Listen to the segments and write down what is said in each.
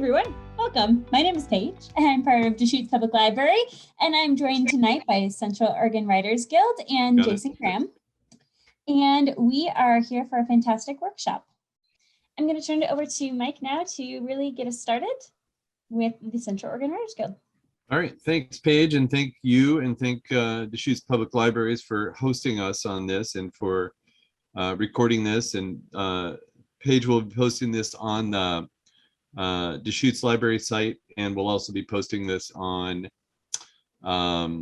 everyone, welcome. My name is Paige, and I'm part of Deschutes Public Library, and I'm joined tonight by Central Oregon Writers Guild and Jason Graham. And we are here for a fantastic workshop. I'm going to turn it over to Mike now to really get us started with the Central Oregon Writers Guild. All right, thanks Paige, and thank you, and thank Deschutes Public Libraries for hosting us on this and for recording this. And Paige will be posting this on the Deschutes Library site, and we'll also be posting this on our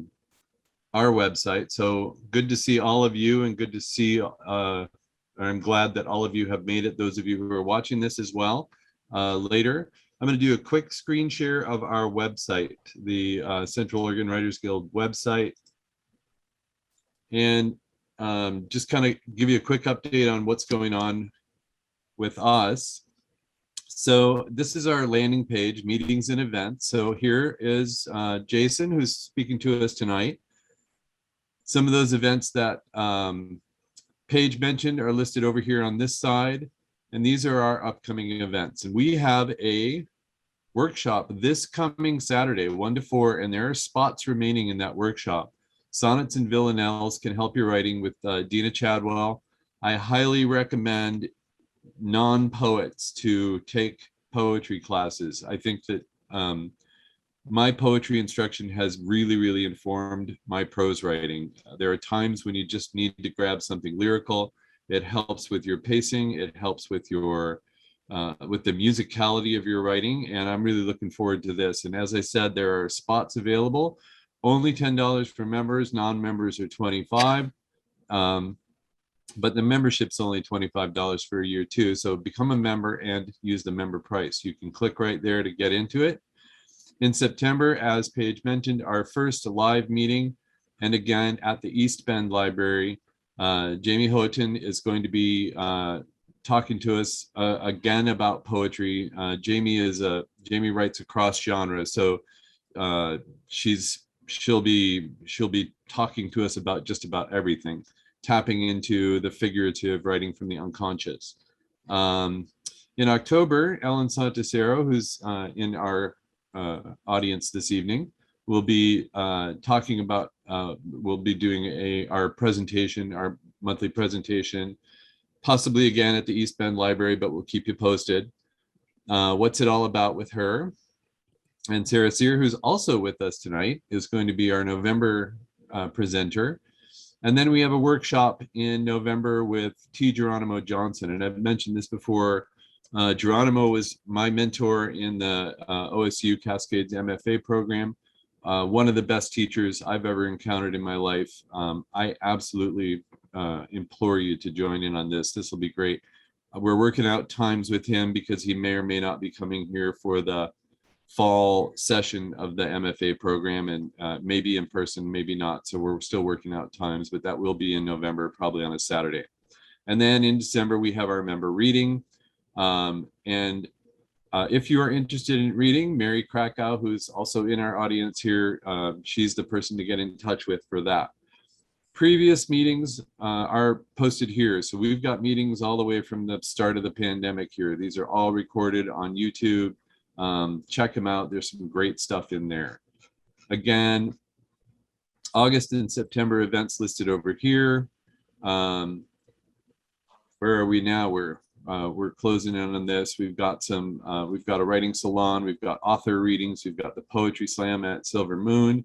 website. So good to see all of you, and good to see, I'm glad that all of you have made it, those of you who are watching this as well later. I'm going to do a quick screen share of our website, the Central Oregon Writers Guild website, and just kind of give you a quick update on what's going on with us. So this is our landing page, meetings and events. So here is Jason, who's speaking to us tonight. Some of those events that Paige mentioned are listed over here on this side, and these are our upcoming events. And we have a workshop this coming Saturday, 1 to 4, and there are spots remaining in that workshop. Sonnets and Villanelles can help your writing with Dina Chadwell. I highly recommend non-poets to take poetry classes. I think that my poetry instruction has really informed my prose writing. There are times when you just need to grab something lyrical. It helps with your pacing. It helps with your with the musicality of your writing, and I'm really looking forward to this. And as I said, there are spots available. Only $10 for members. Non-members are $25. But the membership's only $25 for a year too. So become a member and use the member price. You can click right there to get into it. In September, as Paige mentioned, our first live meeting, and again at the East Bend Library, Jamie Houghton is going to be talking to us again about poetry. Jamie writes across genres, so she'll be talking to us about just about everything, tapping into the figurative, writing from the unconscious. In October, Ellen Santasero, who's in our audience this evening, will be talking about, we'll be doing our presentation, our monthly presentation, possibly again at the East Bend Library, but we'll keep you posted. What's it all about with her? And Sarah Sear, who's also with us tonight, is going to be our November presenter. And then we have a workshop in November with T. Geronimo Johnson. And I've mentioned this before. Geronimo was my mentor in the OSU Cascades MFA program. One of the best teachers I've ever encountered in my life. I absolutely implore you to join in on this. This will be great. We're working out times with him because he may or may not be coming here for the fall session of the MFA program, and maybe in person, maybe not. So we're still working out times, but that will be in November, probably on a Saturday. And then in December, we have our member reading. If you are interested in reading, Mary Krakow, who's also in our audience here, she's the person to get in touch with for that. Previous meetings are posted here. So we've got meetings all the way from the start of the pandemic here. These are all recorded on YouTube. Check them out. There's some great stuff in there. Again, August and September events listed over here. Where are we now? We're closing in on this. We've got we've got a writing salon, we've got author readings, we've got the poetry slam at Silver Moon,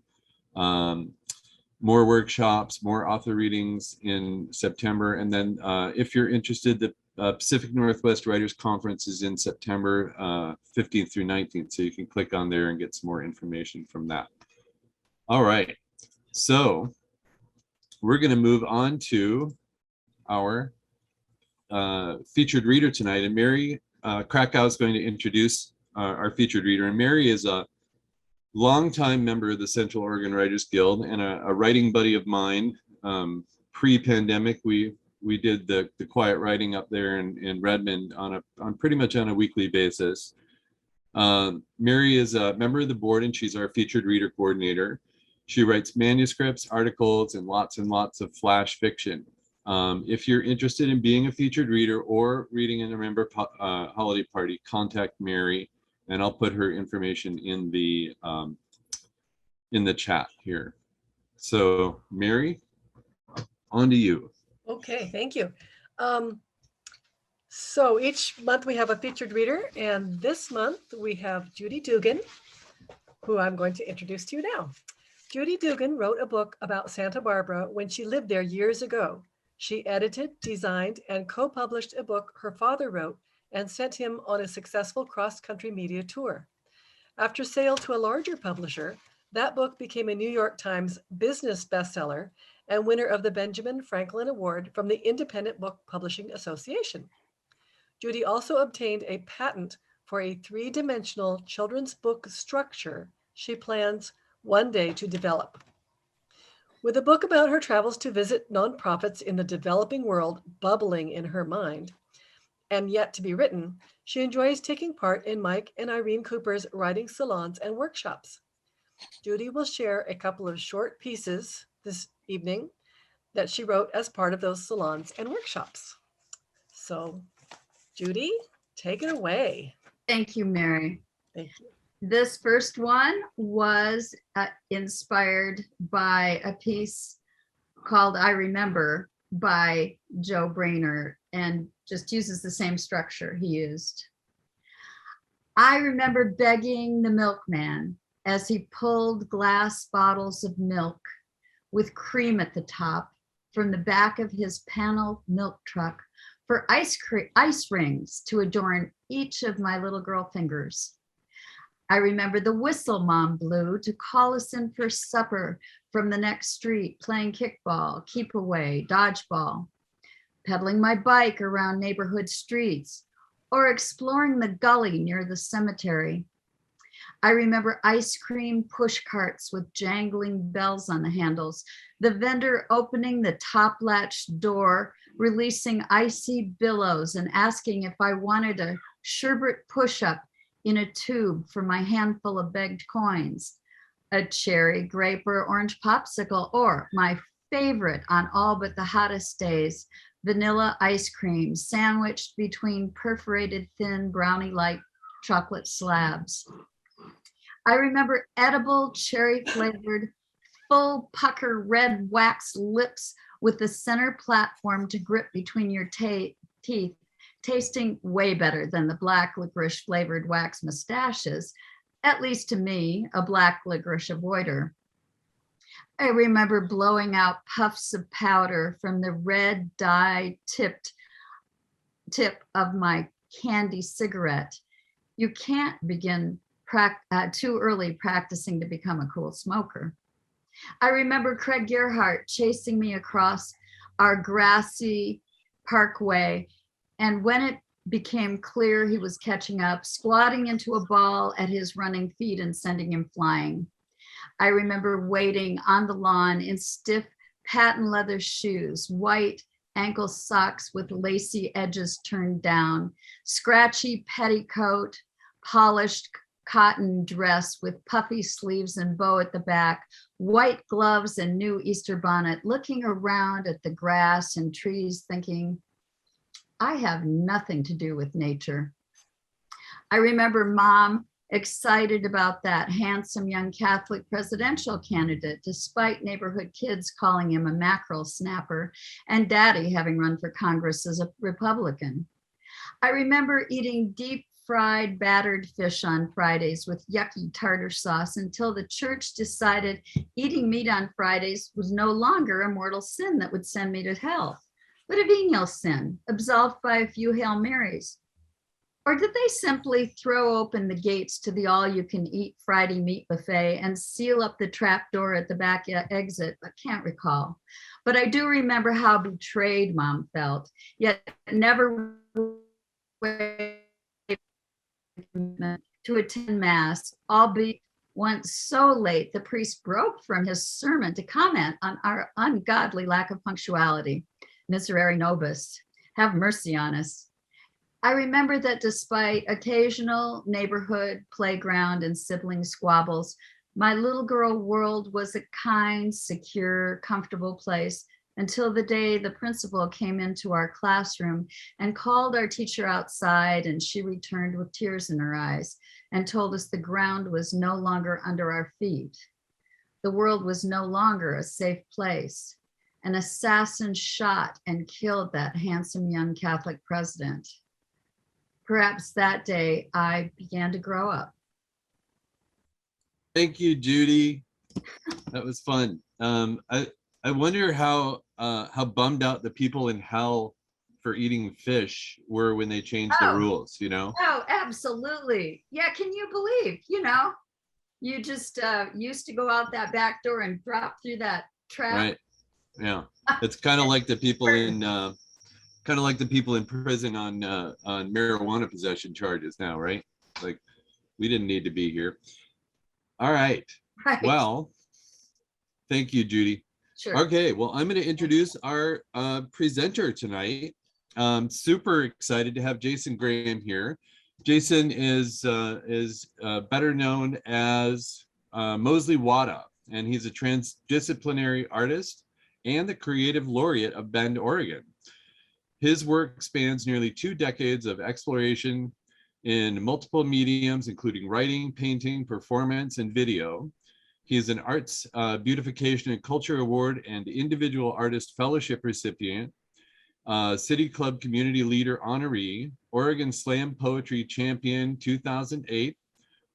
more workshops, more author readings in September. And then if you're interested, the Pacific Northwest Writers Conference is in September 15th through 19th. So you can click on there and get some more information from that. All right, so we're going to move on to our featured reader tonight, and Mary Krakow is going to introduce our featured reader. And Mary is a longtime member of the Central Oregon Writers Guild and a writing buddy of mine. Pre-pandemic, we did the quiet writing up there in Redmond on pretty much on a weekly basis. Mary is a member of the board, and she's our featured reader coordinator. She writes manuscripts, articles, and lots of flash fiction. If you're interested in being a featured reader or reading in a member holiday party, contact Mary. And I'll put her information in the chat here. So Mary, on to you. Okay, thank you. So each month we have a featured reader, and this month we have Judy Dugan, who I'm going to introduce to you now. Judy Dugan wrote a book about Santa Barbara when she lived there years ago. She edited, designed, and co-published a book her father wrote and sent him on a successful cross-country media tour. After sale to a larger publisher, that book became a New York Times business bestseller and winner of the Benjamin Franklin Award from the Independent Book Publishing Association. Judy also obtained a patent for a three-dimensional children's book structure she plans one day to develop. With a book about her travels to visit nonprofits in the developing world bubbling in her mind, and yet to be written, she enjoys taking part in Mike and Irene Cooper's writing salons and workshops. Judy will share a couple of short pieces this evening that she wrote as part of those salons and workshops. So, Judy, take it away. Thank you, Mary. Thank you. This first one was inspired by a piece called I Remember by Joe Brainerd, and just uses the same structure he used. I remember begging the milkman as he pulled glass bottles of milk with cream at the top from the back of his panel milk truck for ice rings to adorn each of my little girl fingers. I remember the whistle Mom blew to call us in for supper from the next street, playing kickball, keep away, dodgeball, pedaling my bike around neighborhood streets, or exploring the gully near the cemetery. I remember ice cream push carts with jangling bells on the handles, the vendor opening the top latch door, releasing icy billows and asking if I wanted a sherbet push-up in a tube for my handful of begged coins, a cherry, grape, or orange popsicle, or my favorite on all but the hottest days, vanilla ice cream sandwiched between perforated thin brownie-like chocolate slabs. I remember edible cherry-flavored, full pucker red wax lips with the center platform to grip between your teeth, tasting way better than the black licorice flavored wax mustaches, at least to me, a black licorice avoider. I remember blowing out puffs of powder from the red dye tip of my candy cigarette. You can't begin too early practicing to become a cool smoker. I remember Craig Gerhardt chasing me across our grassy parkway, and when it became clear he was catching up, squatting into a ball at his running feet and sending him flying. I remember waiting on the lawn in stiff patent leather shoes, white ankle socks with lacy edges turned down, scratchy petticoat, polished cotton dress with puffy sleeves and bow at the back, white gloves and new Easter bonnet, looking around at the grass and trees thinking, I have nothing to do with nature. I remember Mom excited about that handsome young Catholic presidential candidate, despite neighborhood kids calling him a mackerel snapper, and Daddy having run for Congress as a Republican. I remember eating deep fried battered fish on Fridays with yucky tartar sauce until the church decided eating meat on Fridays was no longer a mortal sin that would send me to hell, but a venial sin, absolved by a few Hail Marys. Or did they simply throw open the gates to the all-you-can-eat Friday meat buffet and seal up the trap door at the back exit? I can't recall. But I do remember how betrayed Mom felt, yet never to attend Mass, albeit once so late the priest broke from his sermon to comment on our ungodly lack of punctuality. Miserere nobis, have mercy on us. I remember that despite occasional neighborhood, playground, and sibling squabbles, my little girl world was a kind, secure, comfortable place until the day the principal came into our classroom and called our teacher outside, and she returned with tears in her eyes and told us the ground was no longer under our feet. The world was no longer a safe place. An assassin shot and killed that handsome young Catholic president. Perhaps that day I began to grow up. Thank you, Judy. That was fun. I wonder how bummed out the people in hell for eating fish were when they changed the rules, you know? Oh, absolutely. Yeah, can you believe, you just used to go out that back door and drop through that trap. Right. Yeah. It's kind of like the people in prison on marijuana possession charges now, right? Like, we didn't need to be here. All right. Right. Well, thank you, Judy. Sure. Okay, well, I'm going to introduce our presenter tonight. Super excited to have Jason Graham here. Jason is better known as MOsley WOtta, and he's a transdisciplinary artist and the creative laureate of Bend, Oregon. His work spans nearly 2 decades of exploration in multiple mediums, including writing, painting, performance, and video. He is an Arts Beautification and Culture Award and Individual Artist Fellowship recipient, City Club Community Leader honoree, Oregon Slam Poetry Champion 2008,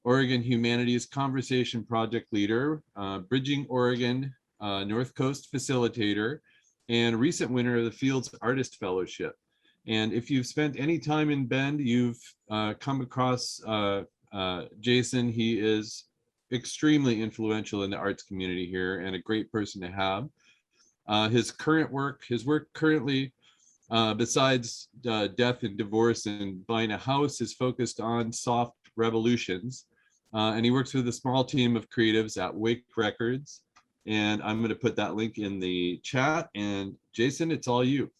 Oregon Humanities Conversation Project Leader, Bridging Oregon North Coast Facilitator, and recent winner of the Fields Artist Fellowship. And if you've spent any time in Bend, you've come across Jason. He is extremely influential in the arts community here and a great person to have. His work currently, besides death and divorce and buying a house, is focused on soft revolutions. And he works with a small team of creatives at Wake Records. And I'm going to put that link in the chat. And Jason, it's all you.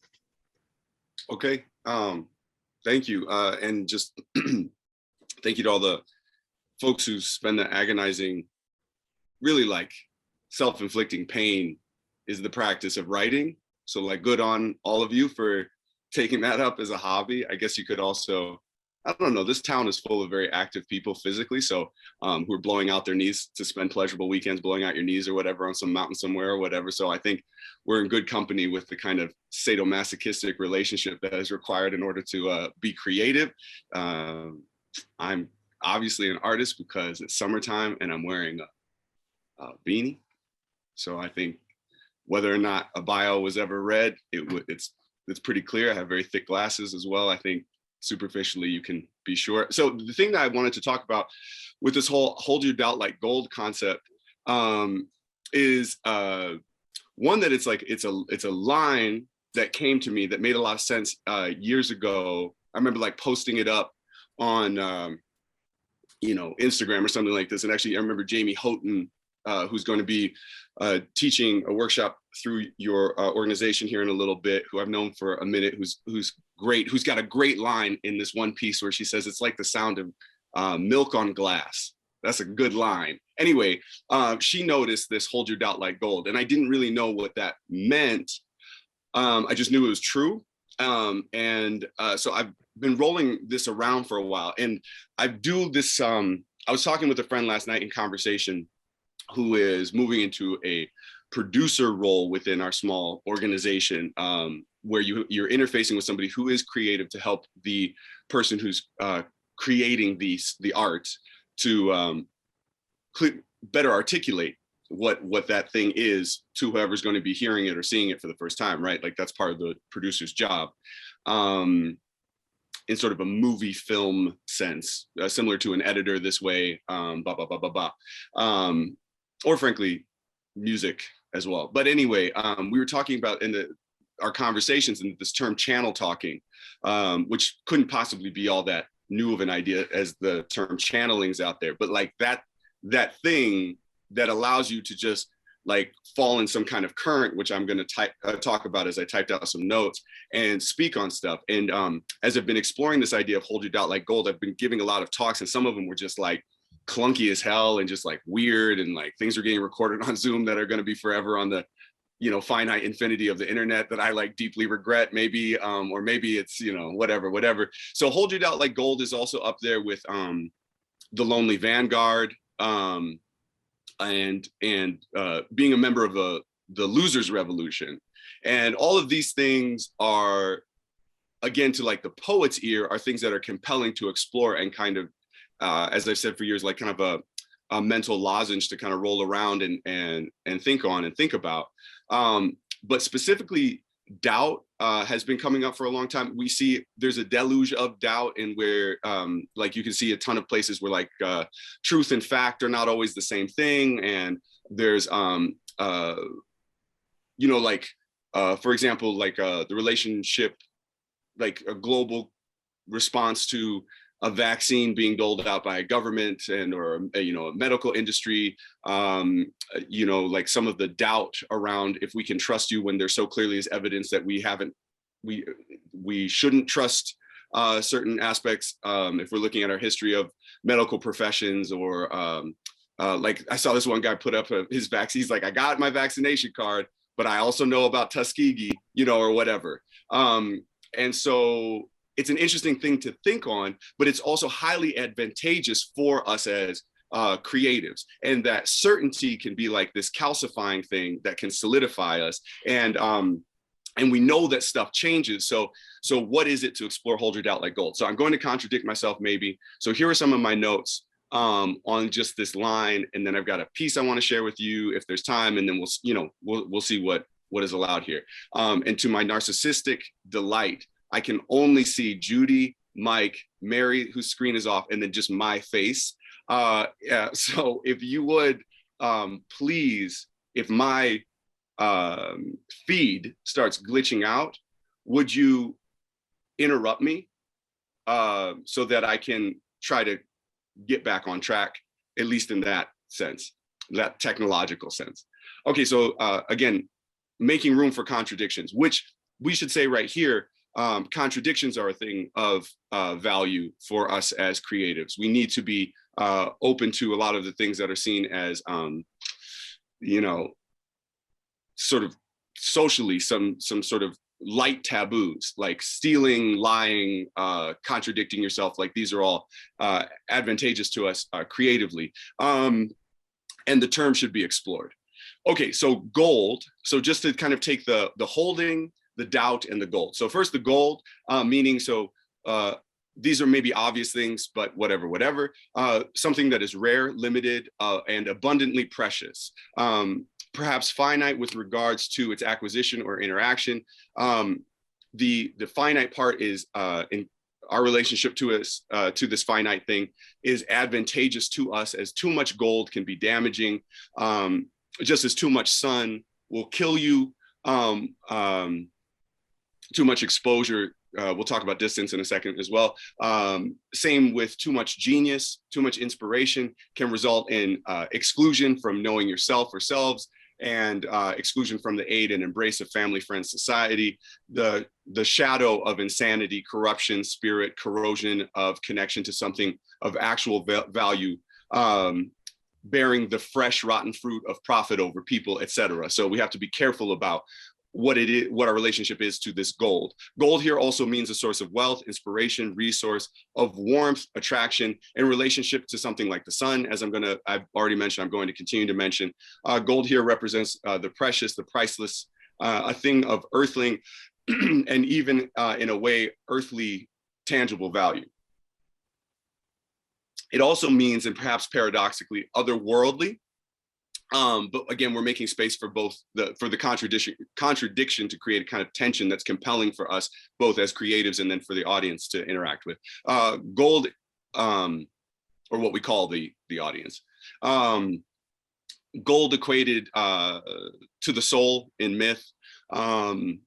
Okay. Thank you. And just thank you to all the folks who spend the agonizing, really like self-inflicting pain is the practice of writing. So like good on all of you for taking that up as a hobby. I guess you could also, I don't know, this town is full of very active people physically. So who are blowing out their knees to spend pleasurable weekends, blowing out your knees or whatever on some mountain somewhere or whatever. So I think we're in good company with the kind of sadomasochistic relationship that is required in order to be creative. I'm obviously an artist because it's summertime and I'm wearing a beanie. So I think whether or not a bio was ever read, it's pretty clear. I have very thick glasses as well. I think superficially you can be sure. So the thing that I wanted to talk about with this whole hold your doubt like gold concept is one that it's a line that came to me that made a lot of sense years ago. I remember like posting it up on Instagram or something like this. And actually I remember Jamie Houghton, who's going to be teaching a workshop through your organization here in a little bit, who I've known for a minute, who's great, who's got a great line in this one piece where she says, it's like the sound of milk on glass. That's a good line. Anyway, she noticed this hold your doubt like gold. And I didn't really know what that meant. I just knew it was true. So I've been rolling this around for a while. And I do this, I was talking with a friend last night in conversation who is moving into a producer role within our small organization, where you're interfacing with somebody who is creative to help the person who's creating the art to better articulate what that thing is to whoever's going to be hearing it or seeing it for the first time, right? Like that's part of the producer's job. In sort of a movie film sense, similar to an editor this way, or frankly, music as well. But anyway, we were talking about in our conversations and this term channel talking, which couldn't possibly be all that new of an idea as the term channeling's out there, but like that thing that allows you to just like fall in some kind of current, which I'm going to talk about as I typed out some notes and speak on stuff. And as I've been exploring this idea of hold your doubt like gold, I've been giving a lot of talks, and some of them were just like clunky as hell and just like weird, and like things are getting recorded on Zoom that are going to be forever on the finite infinity of the internet that I like deeply regret, maybe, or maybe it's, whatever. So Hold Your Doubt Like Gold is also up there with The Lonely Vanguard, and being a member of the Losers Revolution. And all of these things are, again, to like the poet's ear, are things that are compelling to explore and kind of, as I've said for years, like kind of a mental lozenge to kind of roll around and think on and think about. But specifically, doubt has been coming up for a long time. We see there's a deluge of doubt, and where like you can see a ton of places where like truth and fact are not always the same thing. And there's like for example, like the relationship, like a global response to a vaccine being doled out by a government or a medical industry, like some of the doubt around if we can trust you when there so clearly is evidence that we shouldn't trust certain aspects. If we're looking at our history of medical professions, or like I saw this one guy put up his vaccine. He's like, I got my vaccination card, but I also know about Tuskegee, or whatever. And so it's an interesting thing to think on, but it's also highly advantageous for us as creatives. And that certainty can be like this calcifying thing that can solidify us. And we know that stuff changes. So what is it to explore Hold Your Doubt Like Gold? So I'm going to contradict myself maybe. So here are some of my notes on just this line. And then I've got a piece I want to share with you if there's time. And then we'll see what is allowed here. And to my narcissistic delight, I can only see Judy, Mike, Mary, whose screen is off, and then just my face. So if you would, please, if my feed starts glitching out, would you interrupt me so that I can try to get back on track, at least in that sense, that technological sense. Okay, so again, making room for contradictions, which we should say right here, contradictions are a thing of value for us as creatives. We need to be open to a lot of the things that are seen as, sort of socially some sort of light taboos, like stealing, lying, contradicting yourself. Like these are all advantageous to us creatively. And the term should be explored. Okay, so gold. So just to kind of take the holding, the doubt, and the gold. So first the gold, meaning, so these are maybe obvious things, but whatever. Something that is rare, limited, and abundantly precious. Perhaps finite with regards to its acquisition or interaction. The finite part is in our relationship to us, to this finite thing, is advantageous to us, as too much gold can be damaging, just as too much sun will kill you. Too much exposure, we'll talk about distance in a second as well. Same with too much genius, too much inspiration can result in exclusion from knowing yourself or selves, and exclusion from the aid and embrace of family, friends, society. The shadow of insanity, corruption, spirit, corrosion of connection to something of actual value, bearing the fresh, rotten fruit of profit over people, etc. So we have to be careful about what it is, what our relationship is to this gold. Gold here also means a source of wealth, inspiration, resource, of warmth, attraction, in relationship to something like the sun, as I've already mentioned, I'm going to continue to mention. Gold here represents the precious, the priceless, a thing of earthling, and even in a way, earthly, tangible value. It also means, and perhaps paradoxically, otherworldly. But again, we're making space for both for the contradiction to create a kind of tension that's compelling for us, both as creatives and then for the audience to interact with. Gold, or what we call the audience. Gold equated to the soul in myth. The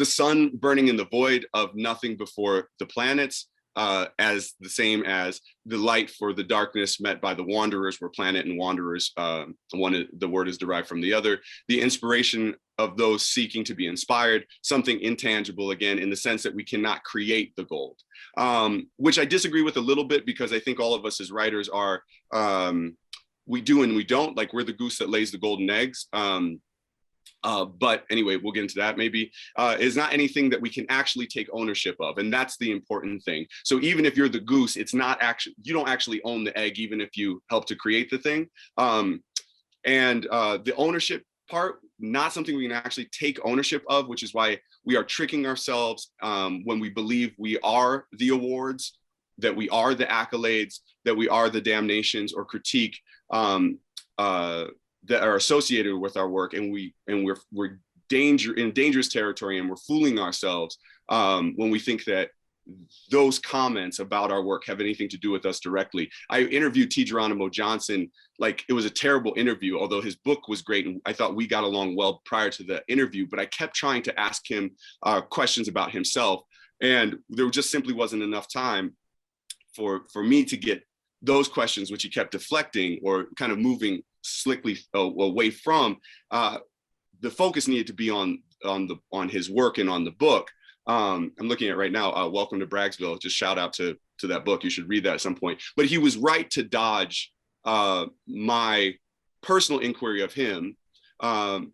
sun burning in the void of nothing before the planets. As the same as the light for the darkness met by the wanderers, where planet and wanderers, the word is derived from the other. The inspiration of those seeking to be inspired, something intangible, again, in the sense that we cannot create the gold, which I disagree with a little bit, because I think all of us as writers are, we do and we don't, like we're the goose that lays the golden eggs. But anyway, we'll get into that maybe, is not anything that we can actually take ownership of. And that's the important thing. So even if you're the goose, it's not actually, you don't actually own the egg, even if you help to create the thing. And the ownership part, not something we can actually take ownership of, which is why we are tricking ourselves when we believe we are the awards, that we are the accolades, that we are the damnations or critique that are associated with our work, and we're in dangerous territory, and we're fooling ourselves when we think that those comments about our work have anything to do with us directly. I interviewed T. Geronimo Johnson, like it was a terrible interview, although his book was great, and I thought we got along well prior to the interview, but I kept trying to ask him questions about himself, and there just simply wasn't enough time for me to get those questions, which he kept deflecting or kind of moving slickly away from. The focus needed to be on his work and on the book. I'm looking at it right now, Welcome to Braggsville, just shout out to that book. You should read that at some point. But he was right to dodge my personal inquiry of him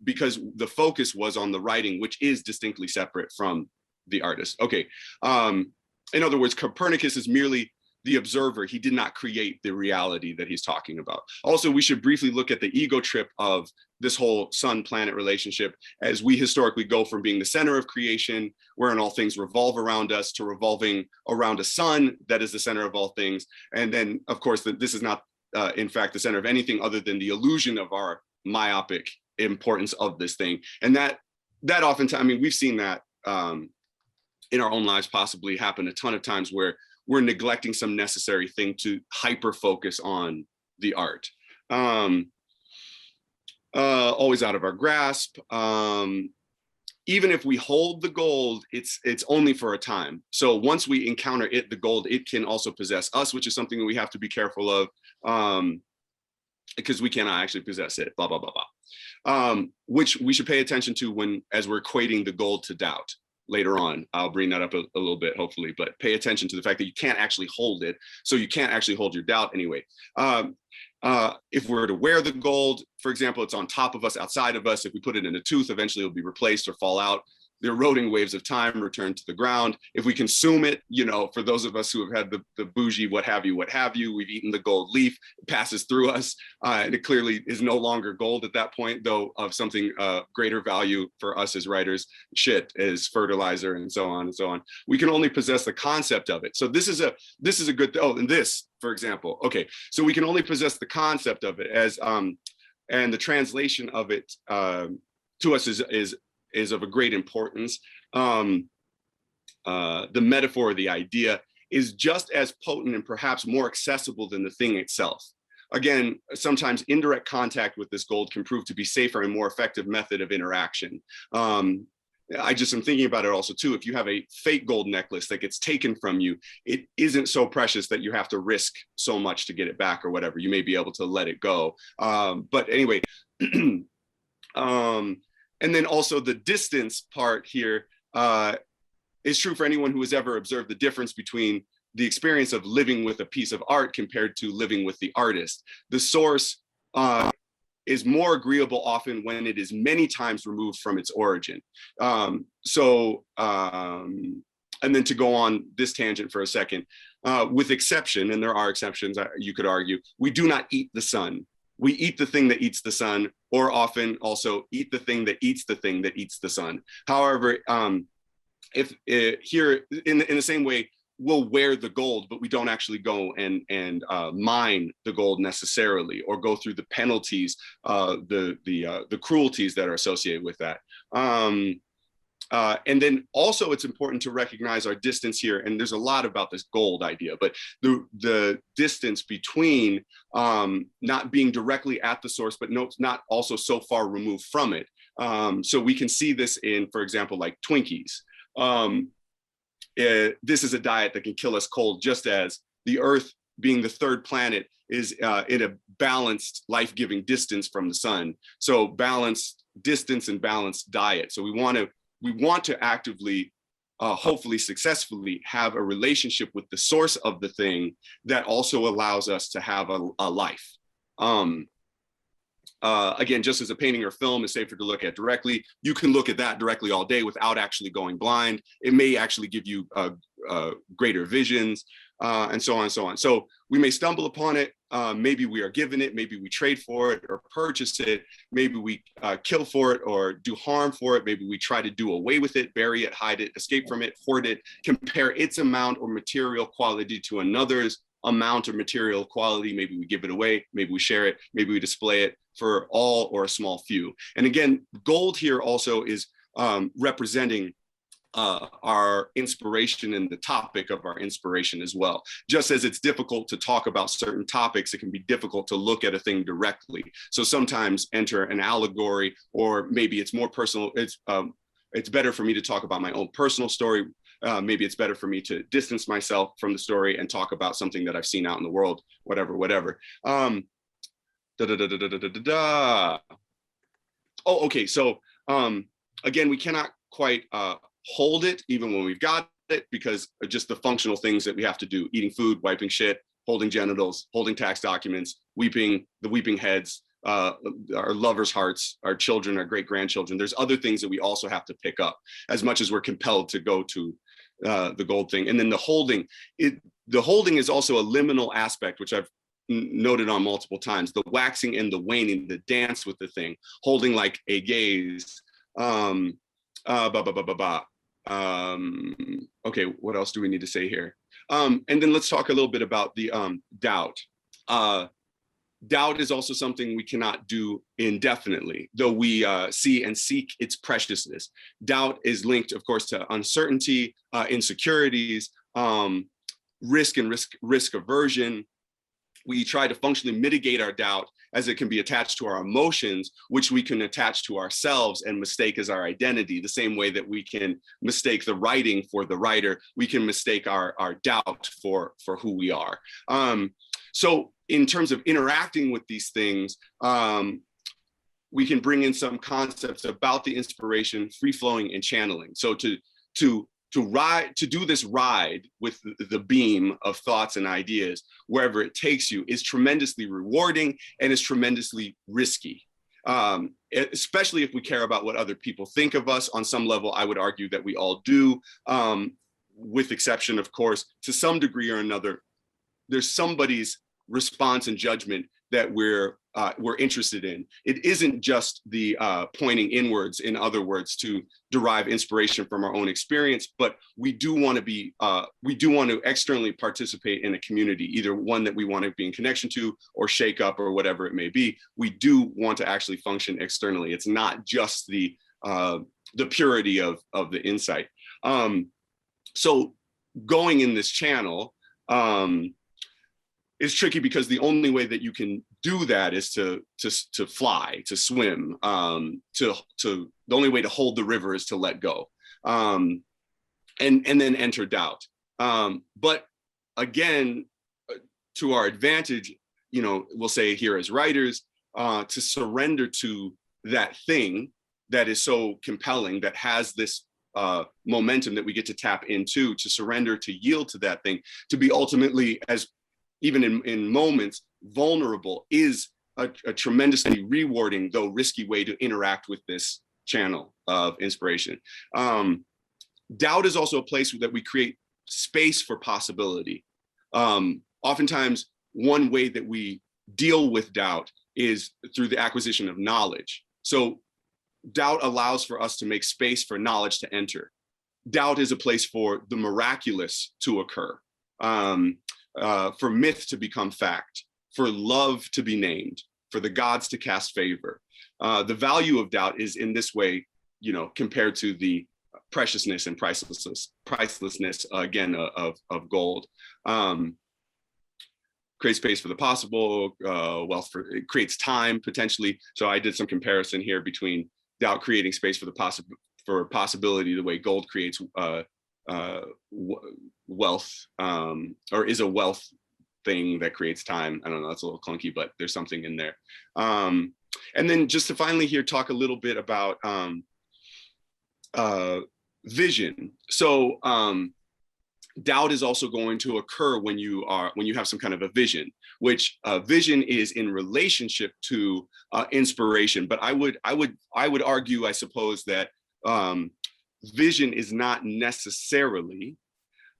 because the focus was on the writing, which is distinctly separate from the artist. Okay. In other words, Copernicus is merely the observer. He did not create the reality that he's talking about. Also, we should briefly look at the ego trip of this whole sun-planet relationship, as we historically go from being the center of creation, wherein all things revolve around us, to revolving around a sun that is the center of all things. And then, of course, this is not, in fact, the center of anything other than the illusion of our myopic importance of this thing. And that oftentimes, I mean, we've seen that in our own lives possibly happen a ton of times, where we're neglecting some necessary thing to hyper focus on the art. Always out of our grasp. Even if we hold the gold, it's only for a time. So once we encounter it, the gold, it can also possess us, which is something that we have to be careful of, because we cannot actually possess it, blah, blah, blah, blah. Which we should pay attention to as we're equating the gold to doubt. Later on, I'll bring that up a little bit, hopefully, but pay attention to the fact that you can't actually hold it. So you can't actually hold your doubt anyway. If we're to wear the gold, for example, it's on top of us, outside of us. If we put it in a tooth, eventually it'll be replaced or fall out. The eroding waves of time return to the ground. If we consume it, for those of us who have had the bougie, what have you, we've eaten the gold leaf, it passes through us, and it clearly is no longer gold at that point, though of something greater value for us as writers, shit is fertilizer, and so on and so on. We can only possess the concept of it. So this is a good, and this, for example, okay, so we can only possess the concept of it as, and the translation of it to us is of a great importance. The metaphor, the idea, is just as potent and perhaps more accessible than the thing itself. Again, sometimes indirect contact with this gold can prove to be safer and more effective method of interaction. I just am thinking about it also too. If you have a fake gold necklace that gets taken from you, it isn't so precious that you have to risk so much to get it back or whatever. You may be able to let it go. But anyway, and then also the distance part here is true for anyone who has ever observed the difference between the experience of living with a piece of art compared to living with the artist. The source is more agreeable often when it is many times removed from its origin. And then to go on this tangent for a second, with exception, and there are exceptions, you could argue, we do not eat the sun. We eat the thing that eats the sun, or often also eat the thing that eats the thing that eats the sun. However, if here in the same way, we'll wear the gold, but we don't actually go and mine the gold necessarily, or go through the penalties, the cruelties that are associated with that. And then also it's important to recognize our distance here. And there's a lot about this gold idea, but the distance between not being directly at the source, but not also so far removed from it. So we can see this in, for example, like Twinkies. This is a diet that can kill us cold, just as the Earth, being the third planet, is in a balanced, life-giving distance from the sun. So balanced distance and balanced diet. So we want to actively, hopefully successfully, have a relationship with the source of the thing that also allows us to have a life. Again, just as a painting or film is safer to look at directly, you can look at that directly all day without actually going blind. It may actually give you greater visions, and so on and so on. So we may stumble upon it. Maybe we are given it. Maybe we trade for it or purchase it. Maybe we kill for it or do harm for it. Maybe we try to do away with it, bury it, hide it, escape from it, hoard it, compare its amount or material quality to another's amount or material quality. Maybe we give it away, maybe we share it, maybe we display it for all or a small few. And again, gold here also is representing our inspiration and the topic of our inspiration as well. Just as it's difficult to talk about certain topics, it can be difficult to look at a thing directly. So sometimes enter an allegory, or maybe it's more personal. It's better for me to talk about my own personal story. Maybe it's better for me to distance myself from the story and talk about something that I've seen out in the world, whatever. Oh, okay. So again, we cannot quite hold it even when we've got it, because of just the functional things that we have to do: eating food, wiping shit, holding genitals, holding tax documents, weeping, the weeping heads, our lovers' hearts, our children, our great-grandchildren. There's other things that we also have to pick up, as much as we're compelled to go to the gold thing. And then the holding is also a liminal aspect, which I've noted on multiple times: the waxing and the waning, the dance with the thing, holding like a gaze. Okay, what else do we need to say here? And then let's talk a little bit about the doubt. Doubt is also something we cannot do indefinitely, though we see and seek its preciousness. Doubt is linked, of course, to uncertainty, insecurities, risk and risk aversion. We try to functionally mitigate our doubt, as it can be attached to our emotions, which we can attach to ourselves and mistake as our identity. The same way that we can mistake the writing for the writer, we can mistake our doubt for who we are. So in terms of interacting with these things, we can bring in some concepts about the inspiration, free flowing, and channeling. So to do this ride with the beam of thoughts and ideas wherever it takes you is tremendously rewarding and is tremendously risky, especially if we care about what other people think of us. On some level, I would argue that we all do, with exception, of course, to some degree or another. There's somebody's response and judgment that we're interested in. It isn't just the pointing inwards, in other words, to derive inspiration from our own experience, but we do want to externally participate in a community, either one that we want to be in connection to or shake up or whatever it may be. We do want to actually function externally. It's not just the purity of the insight. So going in this channel, is tricky, because the only way that you can do that is to fly, to swim. The only way to hold the river is to let go, and then enter doubt. But again, to our advantage, we'll say here as writers, to surrender to that thing that is so compelling, that has this momentum that we get to tap into, to surrender, to yield to that thing, to be ultimately, as even in moments, vulnerable, is a tremendously rewarding, though risky, way to interact with this channel of inspiration. Doubt is also a place that we create space for possibility. Oftentimes, one way that we deal with doubt is through the acquisition of knowledge. So doubt allows for us to make space for knowledge to enter. Doubt is a place for the miraculous to occur. For myth to become fact, for love to be named, for the gods to cast favor. The value of doubt is in this way, compared to the preciousness and pricelessness again of gold. Create space for the possible, wealth it creates time potentially. So I did some comparison here between doubt creating space for the possibility, the way gold creates wealth, or is a wealth thing that creates time. I don't know, that's a little clunky, but there's something in there. And then just to finally here talk a little bit about vision. So doubt is also going to occur when you have some kind of a vision. which vision is in relationship to inspiration. But I would argue, I suppose, that vision is not necessarily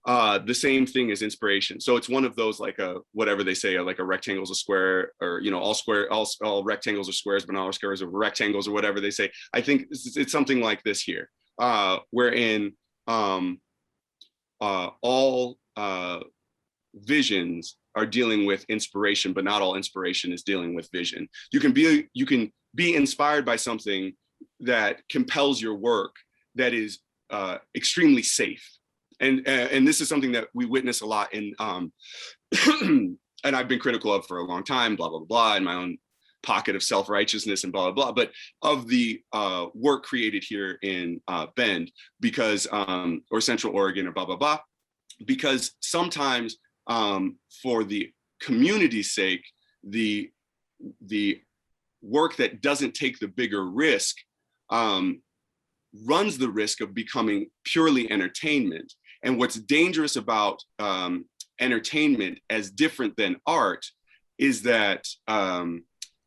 the same thing as inspiration. So it's one of those, like a, whatever they say, like a rectangle's a square, or, you know, all rectangles are squares, but not all squares are rectangles, or whatever they say. I think it's something like this here, wherein all visions are dealing with inspiration, but not all inspiration is dealing with vision. You can be inspired by something that compels your work, that is extremely safe. And this is something that we witness a lot in, and I've been critical of for a long time, blah, blah, blah, in my own pocket of self-righteousness and blah, blah, blah, but of the work created here in Bend, because, or Central Oregon, or blah, blah, blah, because sometimes for the community's sake, the work that doesn't take the bigger risk runs the risk of becoming purely entertainment. And what's dangerous about entertainment as different than art is that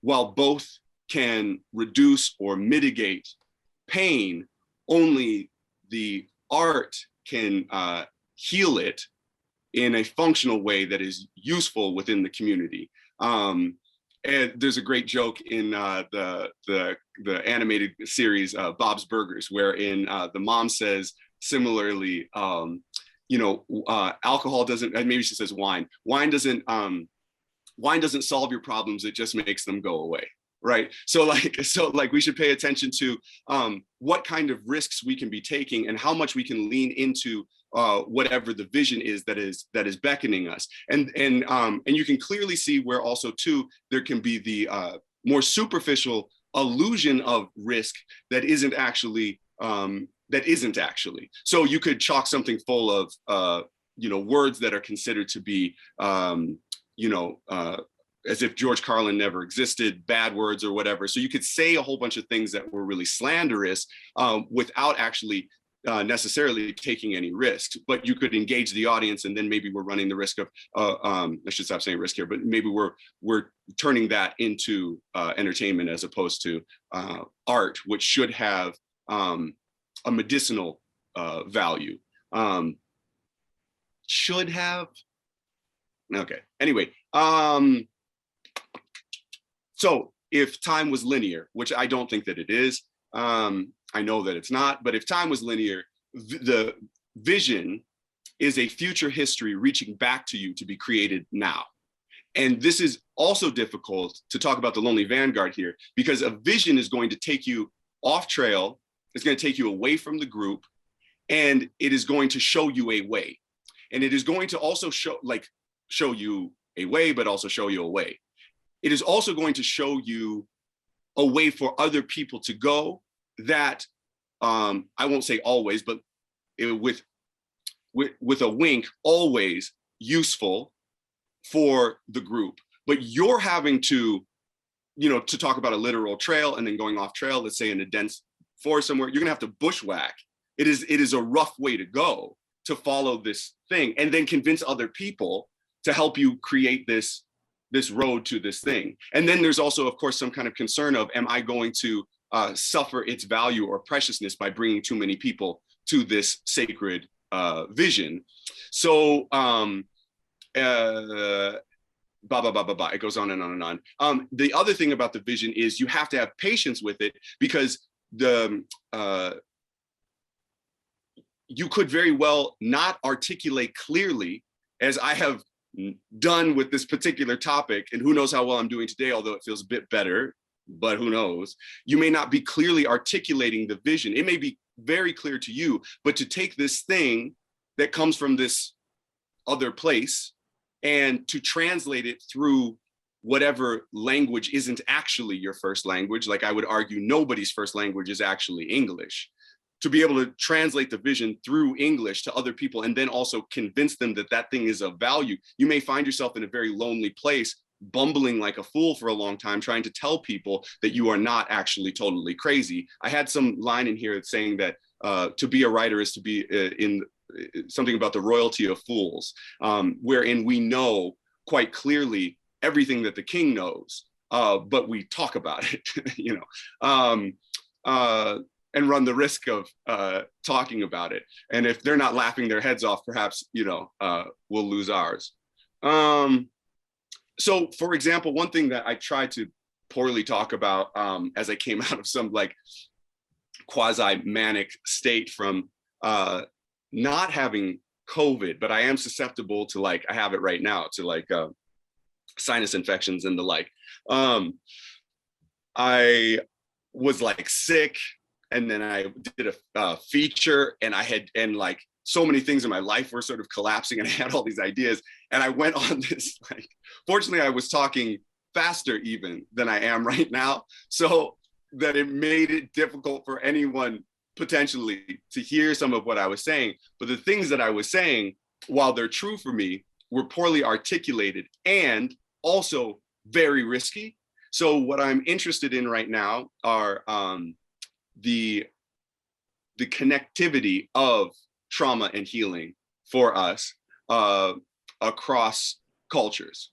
while both can reduce or mitigate pain, only the art can heal it in a functional way that is useful within the community. And there's a great joke in the animated series Bob's Burgers, wherein the mom says similarly, you know, alcohol doesn't, and maybe she says wine doesn't solve your problems, it just makes them go away, right? So like we should pay attention to what kind of risks we can be taking and how much we can lean into whatever the vision is that is beckoning us. And you can clearly see where also too, there can be the more superficial illusion of risk that isn't actually. So you could chalk something full of you know, words that are considered to be you know, as if George Carlin never existed, bad words or whatever. So you could say a whole bunch of things that were really slanderous without actually necessarily taking any risks, but you could engage the audience, and then maybe we're running the risk of I should stop saying risk here, but maybe we're turning that into entertainment as opposed to art, which should have a medicinal value. Should have. Okay. Anyway, so if time was linear, which I don't think that it is. I know that it's not, but if time was linear, the vision is a future history reaching back to you to be created now. And this is also difficult to talk about the lonely vanguard here, because a vision is going to take you off trail. It's going to take you away from the group, and it is going to show you a way. And it is going to also show you a way, but also show you a way. It is also going to show you a way for other people to go that I won't say always, but with a wink, always useful for the group. But you're having to, you know, to talk about a literal trail and then going off trail, let's say in a dense forest somewhere, you're gonna have to bushwhack. It is a rough way to go to follow this thing, and then convince other people to help you create this road to this thing. And then there's also, of course, some kind of concern of, am I going to suffer its value or preciousness by bringing too many people to this sacred vision? So blah, blah, blah, blah, blah. It goes on and on and on. The other thing about the vision is you have to have patience with it, because you could very well not articulate clearly, as I have done with this particular topic, and who knows how well I'm doing today, although it feels a bit better, but who knows? You may not be clearly articulating the vision. It may be very clear to you, but to take this thing that comes from this other place and to translate it through whatever language isn't actually your first language, like I would argue nobody's first language is actually English, to be able to translate the vision through English to other people and then also convince them that that thing is of value. You may find yourself in a very lonely place, bumbling like a fool for a long time, trying to tell people that you are not actually totally crazy. I had some line in here saying that to be a writer is to be in something about the royalty of fools, wherein we know quite clearly everything that the king knows, but we talk about it, you know, and run the risk of talking about it. And if they're not laughing their heads off, perhaps, you know, we'll lose ours. So for example, one thing that I tried to poorly talk about as I came out of some like quasi-manic state from not having COVID, but I am susceptible to, like, I have it right now, to like sinus infections and the like. I was like sick, and then I did a feature, and like so many things in my life were sort of collapsing, and I had all these ideas, and I went on this, like, fortunately I was talking faster even than I am right now, so that it made it difficult for anyone potentially to hear some of what I was saying. But the things that I was saying, while they're true for me, were poorly articulated and also very risky. So what I'm interested in right now are the connectivity of trauma and healing for us across cultures.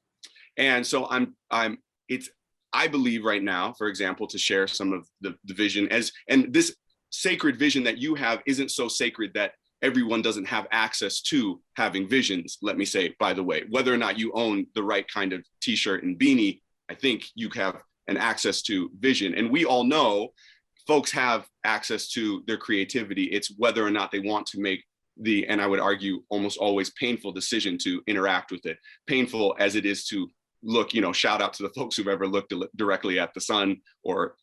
And so I believe right now, for example, to share some of the vision and this sacred vision that you have isn't so sacred that everyone doesn't have access to having visions. Let me say, by the way, whether or not you own the right kind of t-shirt and beanie, I think you have an access to vision. And we all know folks have access to their creativity. It's whether or not they want to make and I would argue almost always painful decision to interact with it. Painful as it is to look, you know, shout out to the folks who've ever looked directly at the sun, or,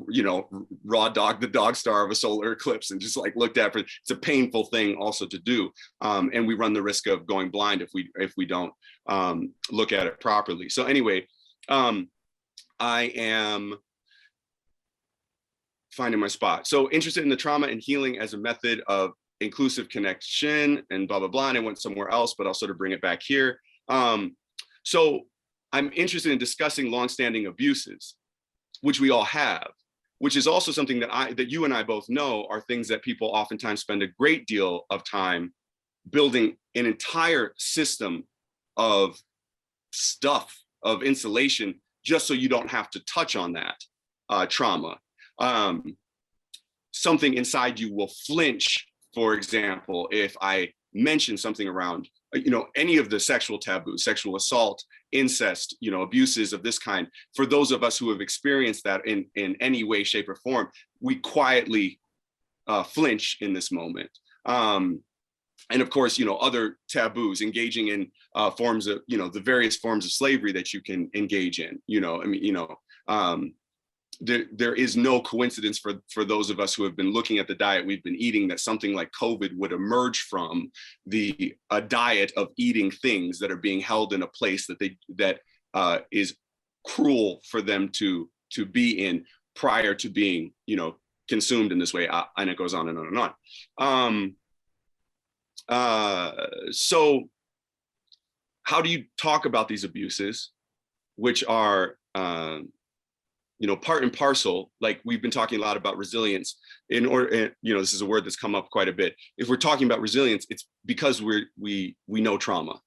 you know, raw dog the dog star of a solar eclipse and just like looked at it. It's a painful thing also to do. And we run the risk of going blind if we don't look at it properly. So anyway, I am finding my spot. So interested in the trauma and healing as a method of inclusive connection and blah, blah, blah. And I went somewhere else, but I'll sort of bring it back here. So I'm interested in discussing longstanding abuses, which we all have, which is also something that you and I both know are things that people oftentimes spend a great deal of time building an entire system of stuff, of insulation, just so you don't have to touch on that trauma. Something inside you will flinch, for example, if I mention something around, you know, any of the sexual taboos, sexual assault, incest, you know, abuses of this kind. For those of us who have experienced that in any way, shape, or form, we quietly flinch in this moment. And of course, you know, other taboos, engaging in forms of, you know, the various forms of slavery that you can engage in, you know, I mean, you know, there is no coincidence for those of us who have been looking at the diet we've been eating that something like COVID would emerge from a diet of eating things that are being held in a place that is cruel for them to be in prior to being, you know, consumed in this way, and it goes on and on and on. So how do you talk about these abuses, which are you know, part and parcel, like we've been talking a lot about resilience you know, this is a word that's come up quite a bit. If we're talking about resilience, it's because we know trauma.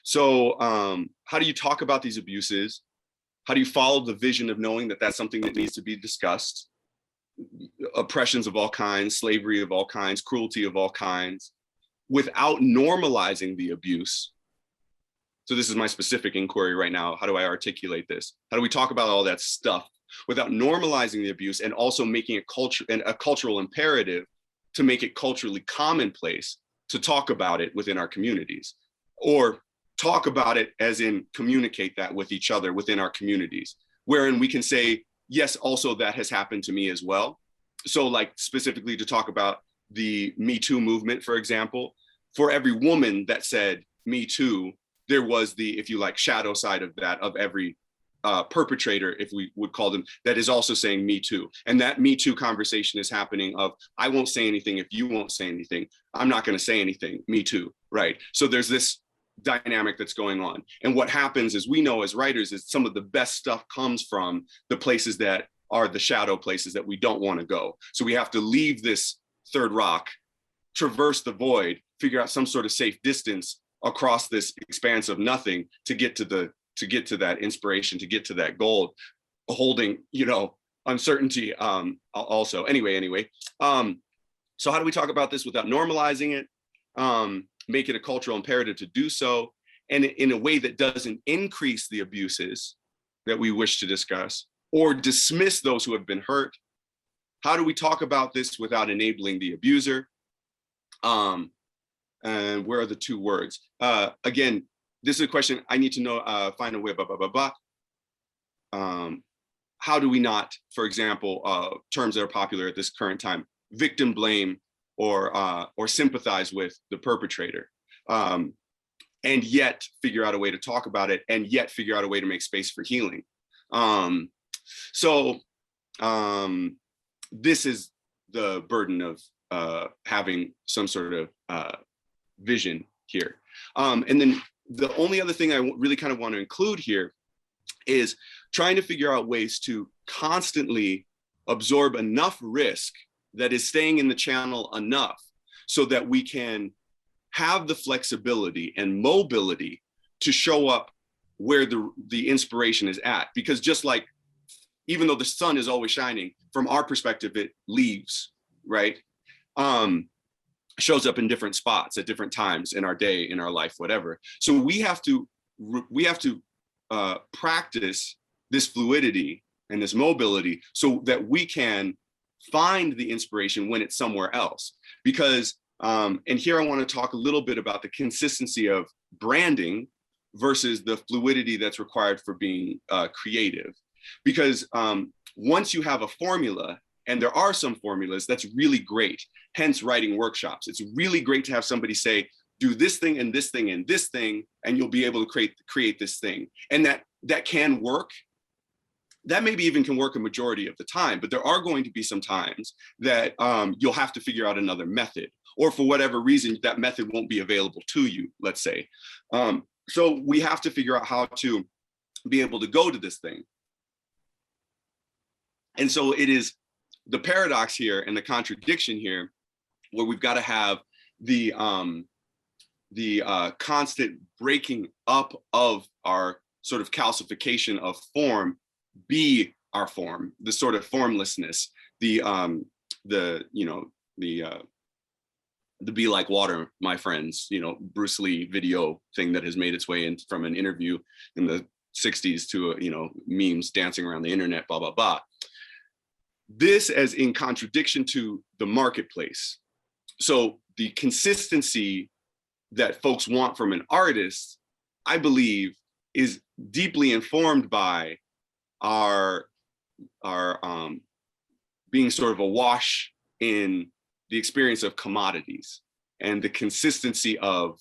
So how do you talk about these abuses? How do you follow the vision of knowing that that's something that needs to be discussed? Oppressions of all kinds, slavery of all kinds, cruelty of all kinds, without normalizing the abuse. So this is my specific inquiry right now. How do I articulate this? How do we talk about all that stuff without normalizing the abuse and also making it a cultural imperative to make it culturally commonplace to talk about it within our communities, or talk about it as in communicate that with each other within our communities, wherein we can say, yes, also that has happened to me as well. So like specifically to talk about the Me Too movement, for example, for every woman that said Me Too, there was the, if you like, shadow side of that, of every perpetrator, if we would call them, that is also saying Me Too. And that Me Too conversation is happening of, I won't say anything if you won't say anything. I'm not going to say anything, Me Too, right? So there's this dynamic that's going on. And what happens is, we know as writers, is some of the best stuff comes from the places that are the shadow places that we don't want to go. So we have to leave this third rock, traverse the void, figure out some sort of safe distance across this expanse of nothing to get to that inspiration, to get to that goal, holding, uncertainty also. Anyway. So how do we talk about this without normalizing it? Make it a cultural imperative to do so, and in a way that doesn't increase the abuses that we wish to discuss or dismiss those who have been hurt. How do we talk about this without enabling the abuser? And where are the two words? Again, this is a question I need to know, find a way, how do we not, for example, terms that are popular at this current time, victim blame or sympathize with the perpetrator, and yet figure out a way to talk about it, and yet figure out a way to make space for healing. This is the burden of having some sort of vision here. And then the only other thing I really kind of want to include here is trying to figure out ways to constantly absorb enough risk that is staying in the channel enough so that we can have the flexibility and mobility to show up where the inspiration is at. Because just like, even though the sun is always shining, from our perspective, it leaves, right? Shows up in different spots at different times in our day, in our life, whatever. So we have to practice this fluidity and this mobility so that we can find the inspiration when it's somewhere else. Because, and here I want to talk a little bit about the consistency of branding versus the fluidity that's required for being creative. Because once you have a formula, and there are some formulas, that's really great, hence writing workshops. It's really great to have somebody say, do this thing and this thing and this thing, and you'll be able to create this thing. And that can work. That maybe even can work a majority of the time, but there are going to be some times that you'll have to figure out another method, or for whatever reason, that method won't be available to you, let's say. So we have to figure out how to be able to go to this thing. And so it is the paradox here and the contradiction here, where we've got to have the constant breaking up of our sort of calcification of form be our form, the sort of formlessness, the be like water, my friends, Bruce Lee video thing that has made its way in from an interview in the 60s to, memes dancing around the internet, blah, blah, blah. This as in contradiction to the marketplace. So the consistency that folks want from an artist, I believe, is deeply informed by our being sort of awash in the experience of commodities and the consistency of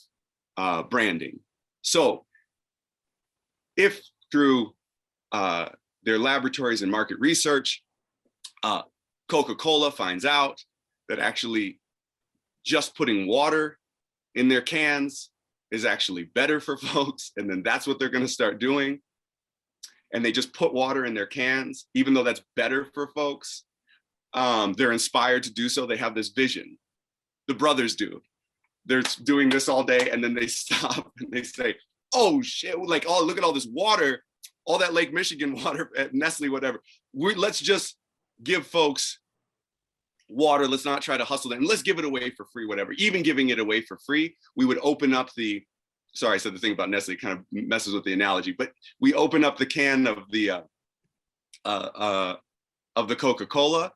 branding. So if through their laboratories and market research, Coca-Cola finds out that actually just putting water in their cans is actually better for folks, and then that's what they're going to start doing, and they just put water in their cans, even though that's better for folks, they're inspired to do so. They have this vision. The brothers do. They're doing this all day, and then they stop and they say, oh shit, like, oh, look at all this water, all that Lake Michigan water at Nestle, whatever. Let's just give folks water. Let's not try to hustle them. Let's give it away for free, whatever. Even giving it away for free, we would open up sorry, I said the thing about Nestle kind of messes with the analogy, but we open up the can of the Coca-Cola.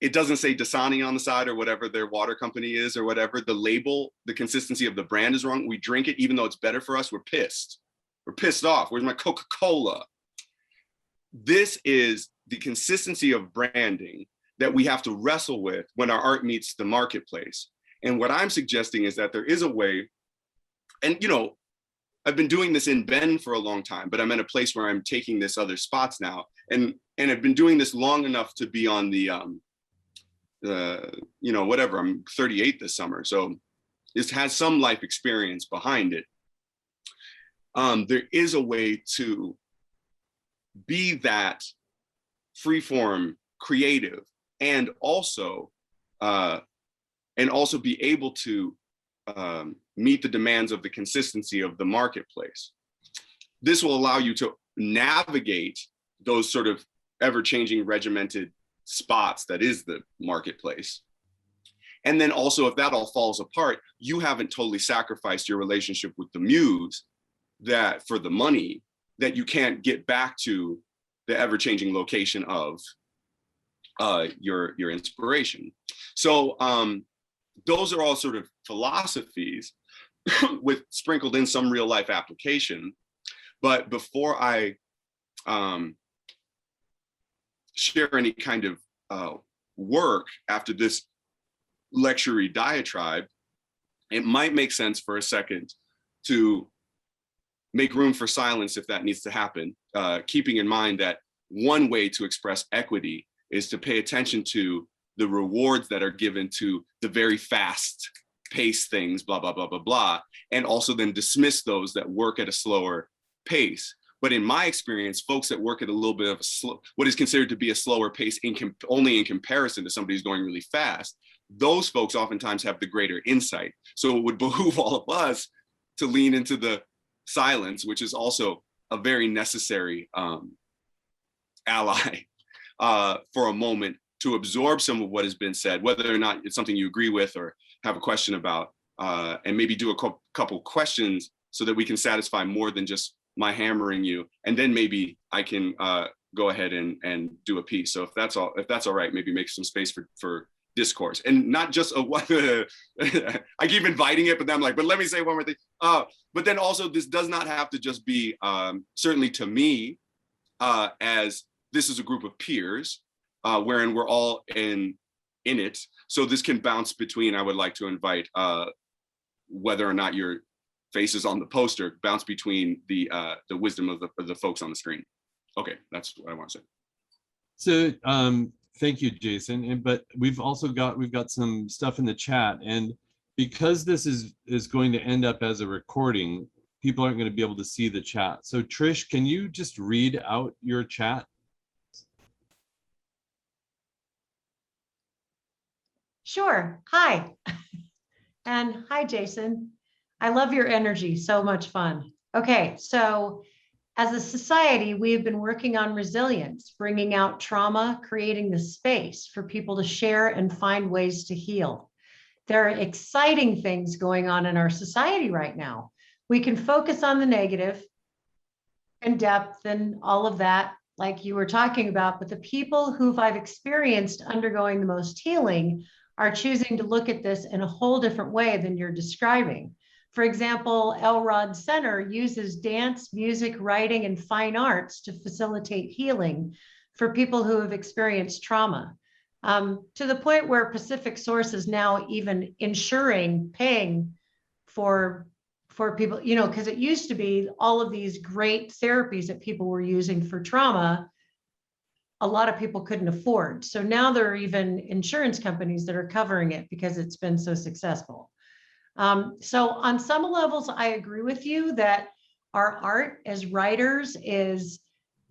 It doesn't say Dasani on the side or whatever their water company is or whatever. The label, the consistency of the brand is wrong. We drink it, even though it's better for us. We're pissed. We're pissed off. Where's my Coca-Cola? This is the consistency of branding that we have to wrestle with when our art meets the marketplace. And what I'm suggesting is that there is a way, and I've been doing this in Bend for a long time, but I'm at a place where I'm taking this other spots now. And I've been doing this long enough to be on the whatever, I'm 38 this summer. So this has some life experience behind it. There is a way to be that freeform creative and also be able to meet the demands of the consistency of the marketplace. This will allow you to navigate those sort of ever-changing regimented spots that is the marketplace. And then also, if that all falls apart, you haven't totally sacrificed your relationship with the muse that for the money that you can't get back to the ever-changing location of your inspiration. So those are all sort of philosophies with sprinkled in some real life application. But before I share any kind of work after this lecture diatribe, it might make sense for a second to make room for silence if that needs to happen, keeping in mind that one way to express equity is to pay attention to the rewards that are given to the very fast pace things, blah, blah, blah, blah, blah, and also then dismiss those that work at a slower pace. But in my experience, folks that work at a little bit of what is considered to be a slower pace only in comparison to somebody who's going really fast, those folks oftentimes have the greater insight. So it would behoove all of us to lean into the silence, which is also a very necessary ally for a moment to absorb some of what has been said, whether or not it's something you agree with or have a question about, and maybe do a couple questions so that we can satisfy more than just my hammering you. And then maybe I can go ahead and do a piece. So if that's all right, maybe make some space for discourse, and not just I keep inviting it, but then I'm like, but let me say one more thing. But then also, this does not have to just be, certainly to me, as this is a group of peers, wherein we're all in it. So this can bounce between, I would like to invite, whether or not your face is on the poster, bounce between the wisdom of the folks on the screen. Okay, that's what I want to say. So thank you, Jason. But we've got some stuff in the chat, and because this is going to end up as a recording, people aren't going to be able to see the chat. So Trish, can you just read out your chat? Sure. Hi. And hi, Jason. I love your energy. So much fun. Okay, so as a society, we've been working on resilience, bringing out trauma, creating the space for people to share and find ways to heal. There are exciting things going on in our society right now. We can focus on the negative and depth and all of that, like you were talking about, but the people who I've experienced undergoing the most healing are choosing to look at this in a whole different way than you're describing. For example, Elrod Center uses dance, music, writing, and fine arts to facilitate healing for people who have experienced trauma, to the point where Pacific Source is now even paying for people, because it used to be all of these great therapies that people were using for trauma, a lot of people couldn't afford. So now there are even insurance companies that are covering it because it's been so successful. So on some levels, I agree with you that our art as writers is,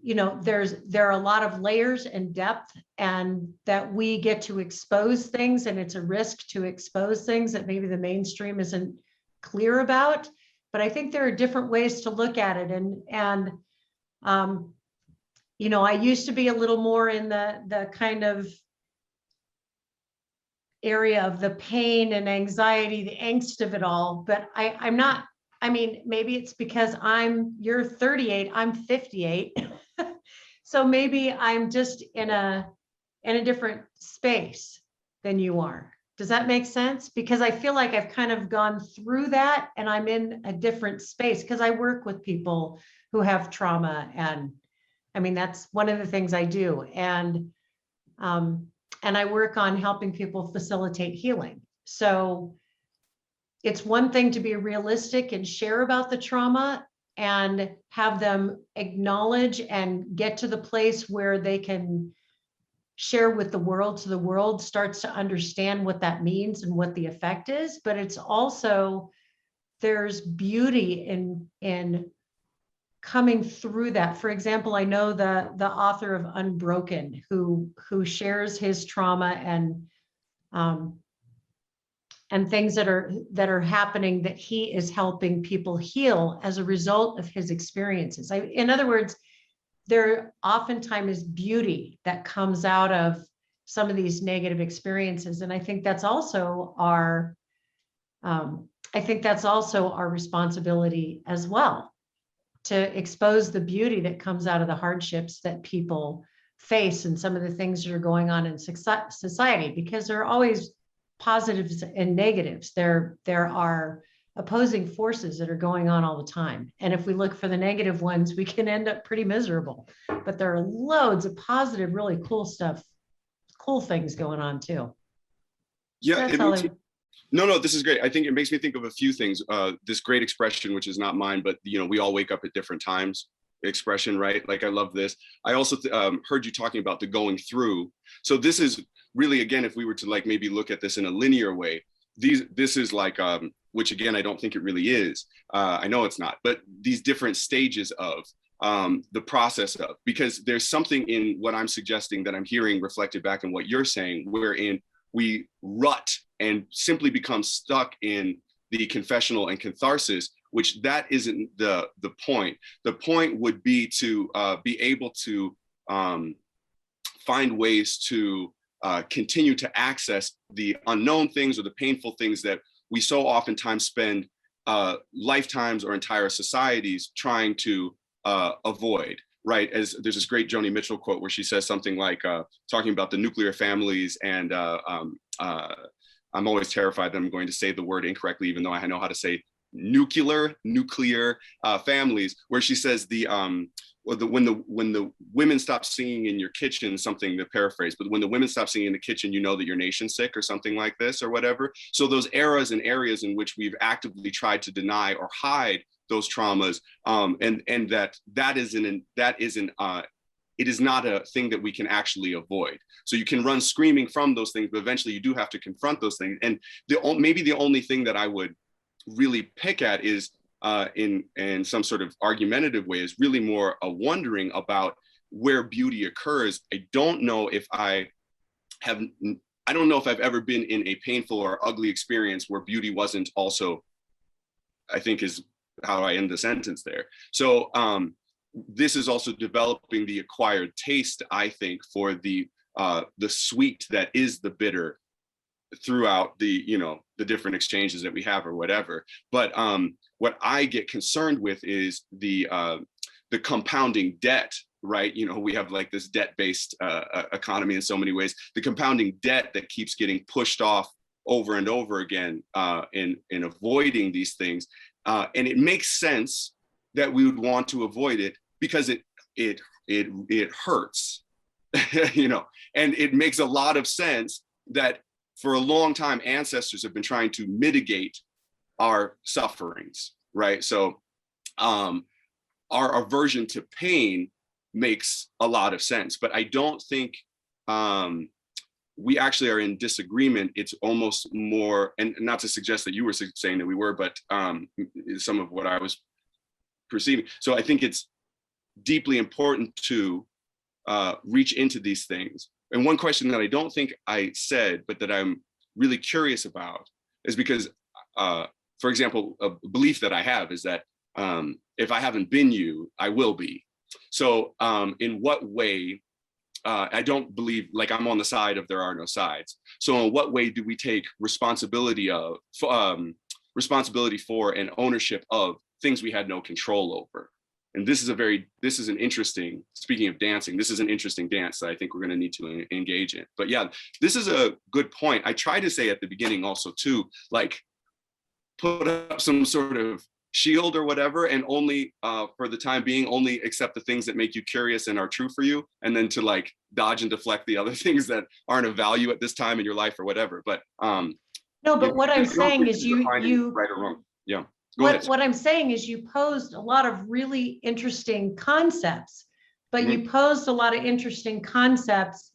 there are a lot of layers and depth, and that we get to expose things, and it's a risk to expose things that maybe the mainstream isn't clear about. But I think there are different ways to look at it. And I used to be a little more in the kind of area of the pain and anxiety, the angst of it all, but I'm not, maybe it's because you're 38, I'm 58. So maybe I'm just in a different space than you are. Does that make sense? Because I feel like I've kind of gone through that and I'm in a different space because I work with people who have trauma, and that's one of the things I do. And I work on helping people facilitate healing. So it's one thing to be realistic and share about the trauma and have them acknowledge and get to the place where they can share with the world, so the world starts to understand what that means and what the effect is. But it's also, there's beauty in coming through that. For example, I know the author of Unbroken, who shares his trauma and and things that are happening that he is helping people heal as a result of his experiences. In other words, there oftentimes is beauty that comes out of some of these negative experiences. And I think that's also our responsibility as well, to expose the beauty that comes out of the hardships that people face and some of the things that are going on in society, because there are always positives and negatives. There are opposing forces that are going on all the time. And if we look for the negative ones, we can end up pretty miserable. But there are loads of positive, really cool stuff, cool things going on too. Yeah, no, this is great. I think it makes me think of a few things. This great expression, which is not mine, but we all wake up at different times expression, right? Like, I love this. I also heard you talking about the going through. So this is really, again, if we were to like maybe look at this in a linear way, this is like, which again, I don't think it really is. I know it's not, but these different stages of the process of, because there's something in what I'm suggesting that I'm hearing reflected back in what you're saying, wherein we rut and simply become stuck in the confessional and catharsis, which that isn't the point. The point would be to be able to find ways to continue to access the unknown things or the painful things that we so oftentimes spend lifetimes or entire societies trying to avoid, right? As there's this great Joni Mitchell quote where she says something like, talking about the nuclear families, and I'm always terrified that I'm going to say the word incorrectly, even though I know how to say nuclear families, where she says when the women stop singing in your kitchen, something to paraphrase, but when the women stop singing in the kitchen, you know that your nation's sick, or something like this, or whatever. So those eras and areas in which we've actively tried to deny or hide those traumas, and it is not a thing that we can actually avoid. So you can run screaming from those things, but eventually you do have to confront those things. And maybe the only thing that I would really pick at is, in some sort of argumentative way, is really more a wondering about where beauty occurs. I don't know if I've ever been in a painful or ugly experience where beauty wasn't also, I think is how I end the sentence there. So this is also developing the acquired taste, I think, for the sweet that is the bitter throughout the different exchanges that we have or whatever. But what I get concerned with is the compounding debt, right? We have like this debt-based economy in so many ways. The compounding debt that keeps getting pushed off over and over again in avoiding these things. And it makes sense that we would want to avoid it because it hurts, and it makes a lot of sense that for a long time, ancestors have been trying to mitigate our sufferings, right? So our aversion to pain makes a lot of sense, but I don't think we actually are in disagreement. It's almost more, and not to suggest that you were saying that we were, but some of what I was perceiving. So I think it's deeply important to reach into these things. And one question that I don't think I said, but that I'm really curious about, is because, for example, a belief that I have is that if I haven't been you, I will be. So in what way, I don't believe, like, I'm on the side of there are no sides. So in what way do we take responsibility for and ownership of things we had no control over? And this is an interesting, speaking of dancing, this is an interesting dance that I think we're going to need to engage in. But yeah, this is a good point. I tried to say at the beginning also too, like, put up some sort of shield or whatever, and only for the time being, only accept the things that make you curious and are true for you, and then to like dodge and deflect the other things that aren't of value at this time in your life or whatever. But no, but what I'm saying is you right or wrong. Yeah. What I'm saying is you posed a lot of really interesting concepts, but you posed a lot of interesting concepts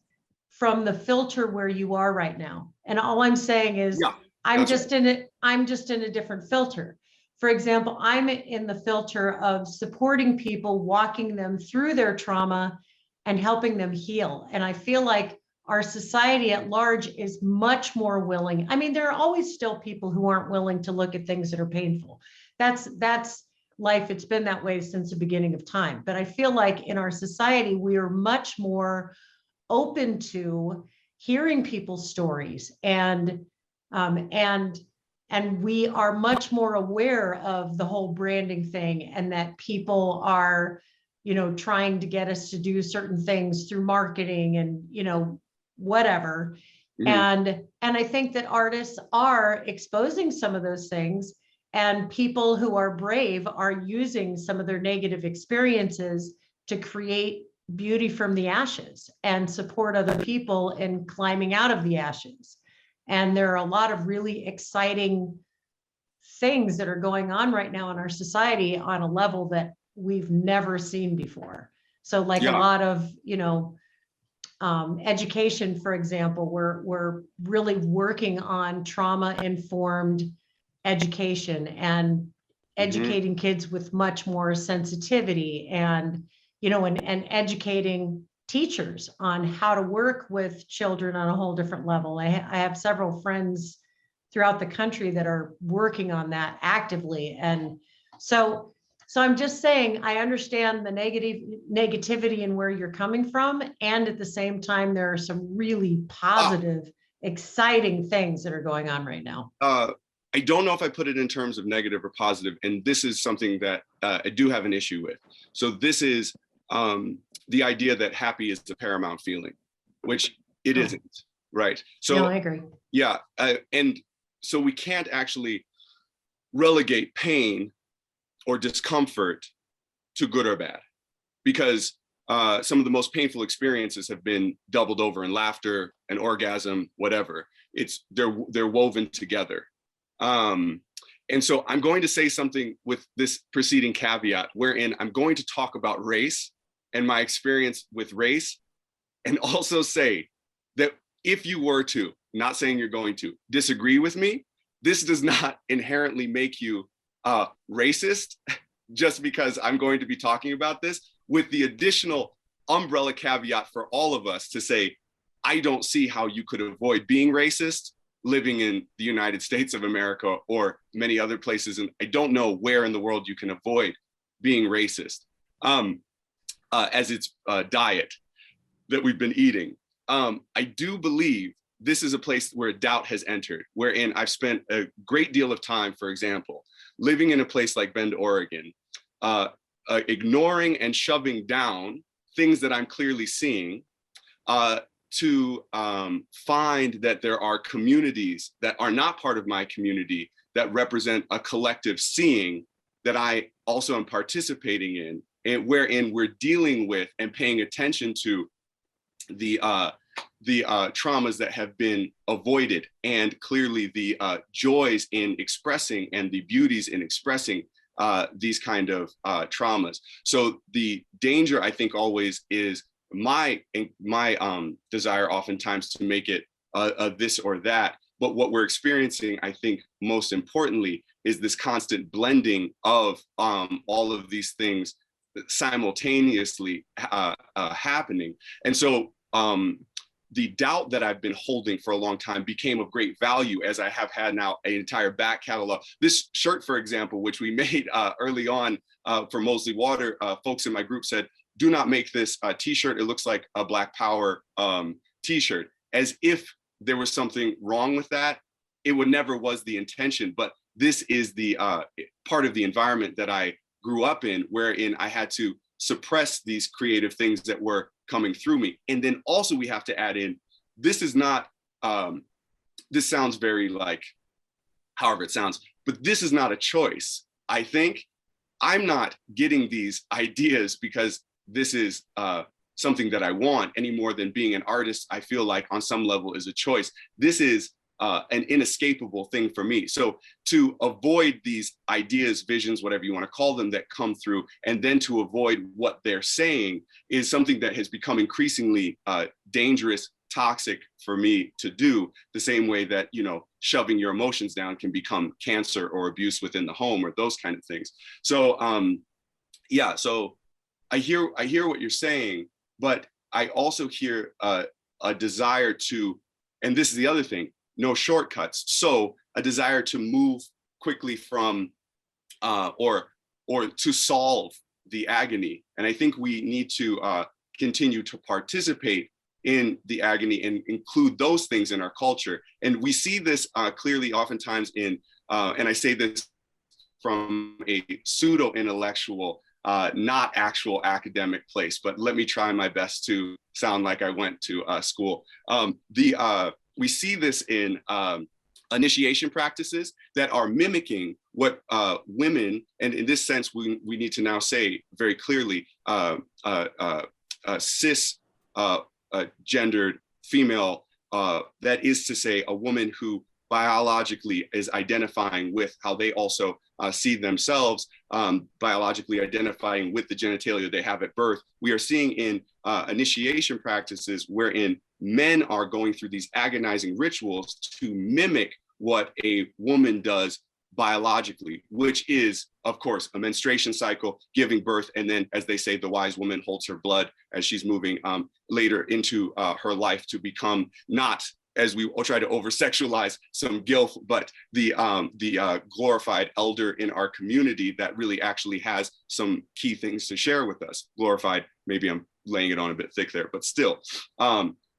from the filter where you are right now. And all I'm saying is, I'm just in a different filter. For example, I'm in the filter of supporting people, walking them through their trauma and helping them heal. And I feel like our society at large is much more willing. I mean, there are always still people who aren't willing to look at things that are painful. That's life. It's been that way since the beginning of time. But I feel like in our society, we are much more open to hearing people's stories, and we are much more aware of the whole branding thing, and that people are, trying to get us to do certain things through marketing and, whatever. And I think that artists are exposing some of those things, and people who are brave are using some of their negative experiences to create beauty from the ashes and support other people in climbing out of the ashes. And there are a lot of really exciting things that are going on right now in our society on a level that we've never seen before. So like a lot of, education, for example, we're really working on trauma-informed education and educating kids with much more sensitivity, and and educating teachers on how to work with children on a whole different level. I have several friends throughout the country that are working on that actively. And so I'm just saying, I understand the negativity and where you're coming from. And at the same time, there are some really positive, exciting things that are going on right now. I don't know if I put it in terms of negative or positive, and this is something that I do have an issue with. So this is the idea that happy is the paramount feeling, which it isn't, right? So no, I agree. Yeah, and so we can't actually relegate pain or discomfort to good or bad, because some of the most painful experiences have been doubled over in laughter and orgasm, whatever. They're woven together. And so I'm going to say something with this preceding caveat, wherein I'm going to talk about race and my experience with race, and also say that if you were to, not saying you're going to, disagree with me, this does not inherently make you racist, just because I'm going to be talking about this, with the additional umbrella caveat for all of us to say, I don't see how you could avoid being racist living in the United States of America or many other places. And I don't know where in the world you can avoid being racist as it's a diet that we've been eating. I do believe this is a place where doubt has entered, wherein I've spent a great deal of time, for example, living in a place like Bend, Oregon, ignoring and shoving down things that I'm clearly seeing, to find that there are communities that are not part of my community that represent a collective seeing that I also am participating in, and wherein we're dealing with and paying attention to the traumas that have been avoided, and clearly the joys in expressing and the beauties in expressing these kind of traumas. So the danger, I think, always is my desire oftentimes to make it a this or that. But what we're experiencing, I think, most importantly, is this constant blending of all of these things simultaneously happening. And so the doubt that I've been holding for a long time became of great value, as I have had now an entire back catalog. This shirt, for example, which we made early on for MOsley WOtta, folks in my group said, do not make this t-shirt. It looks like a Black Power t-shirt, as if there was something wrong with that. It never was the intention, but this is the part of the environment that I grew up in, wherein I had to suppress these creative things that were coming through me. And then also we have to add in, this is not, this sounds very like, however it sounds, but this is not a choice. I think I'm not getting these ideas because this is something that I want, any more than being an artist, I feel like on some level is a choice. This is an inescapable thing for me. So to avoid these ideas, visions, whatever you want to call them, that come through, and then to avoid what they're saying, is something that has become increasingly dangerous, toxic for me to do, the same way that, shoving your emotions down can become cancer or abuse within the home or those kind of things. So yeah, so I hear what you're saying, but I also hear a desire to, and this is the other thing, no shortcuts. So a desire to move quickly from, or to solve the agony. And I think we need to continue to participate in the agony and include those things in our culture. And we see this clearly oftentimes in, and I say this from a pseudo-intellectual, not actual academic place, but let me try my best to sound like I went to school. We see this in initiation practices that are mimicking what women, and in this sense, we need to now say very clearly, cis gendered female, that is to say a woman who biologically is identifying with how they also see themselves, biologically identifying with the genitalia they have at birth. We are seeing in initiation practices wherein men are going through these agonizing rituals to mimic what a woman does biologically, which is, of course, a menstruation cycle, giving birth, and then, as they say, the wise woman holds her blood as she's moving later into her life to become not, as we try to over-sexualize some gilf, but the glorified elder in our community that really actually has some key things to share with us. Glorified, maybe I'm laying it on a bit thick there, but still.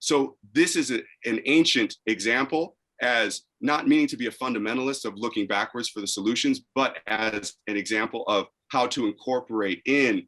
So this is an ancient example, as not meaning to be a fundamentalist of looking backwards for the solutions, but as an example of how to incorporate in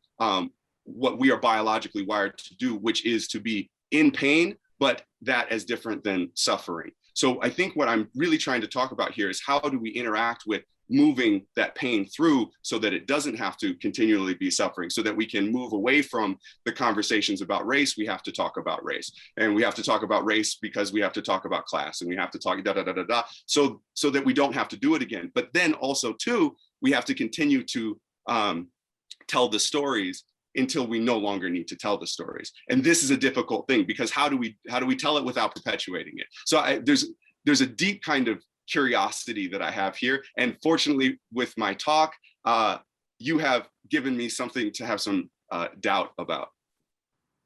what we are biologically wired to do, which is to be in pain, but that as different than suffering. So I think what I'm really trying to talk about here is how do we interact with moving that pain through so that it doesn't have to continually be suffering, so that we can move away from the conversations about race. We have to talk about race, and we have to talk about race because we have to talk about class, and we have to talk so that we don't have to do it again. But then also too, we have to continue to tell the stories until we no longer need to tell the stories. And this is a difficult thing, because how do we tell it without perpetuating it? So there's a deep kind of curiosity that I have here. And fortunately, with my talk, you have given me something to have some doubt about.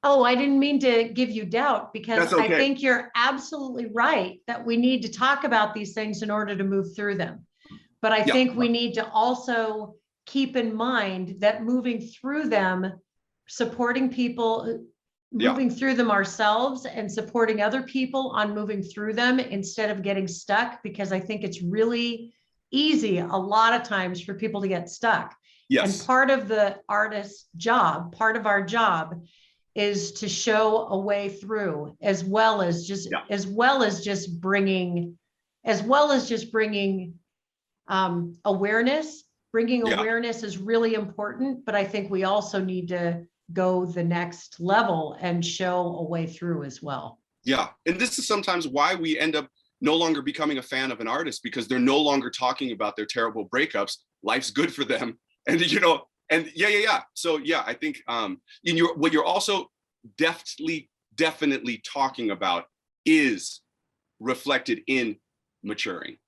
Oh, I didn't mean to give you doubt, because That's okay. I think you're absolutely right that we need to talk about these things in order to move through them. But I think we need to also keep in mind that moving through them, supporting people, moving through them ourselves, and supporting other people on moving through them instead of getting stuck, because I think it's really easy a lot of times for people to get stuck. Yes. And part of the artist's job, part of our job, is to show a way through, as well as just bringing awareness. Bringing awareness is really important, but I think we also need to go the next level and show a way through as well. Yeah, and this is sometimes why we end up no longer becoming a fan of an artist, because they're no longer talking about their terrible breakups. Life's good for them, and So I think what you're also definitely talking about is reflected in maturing.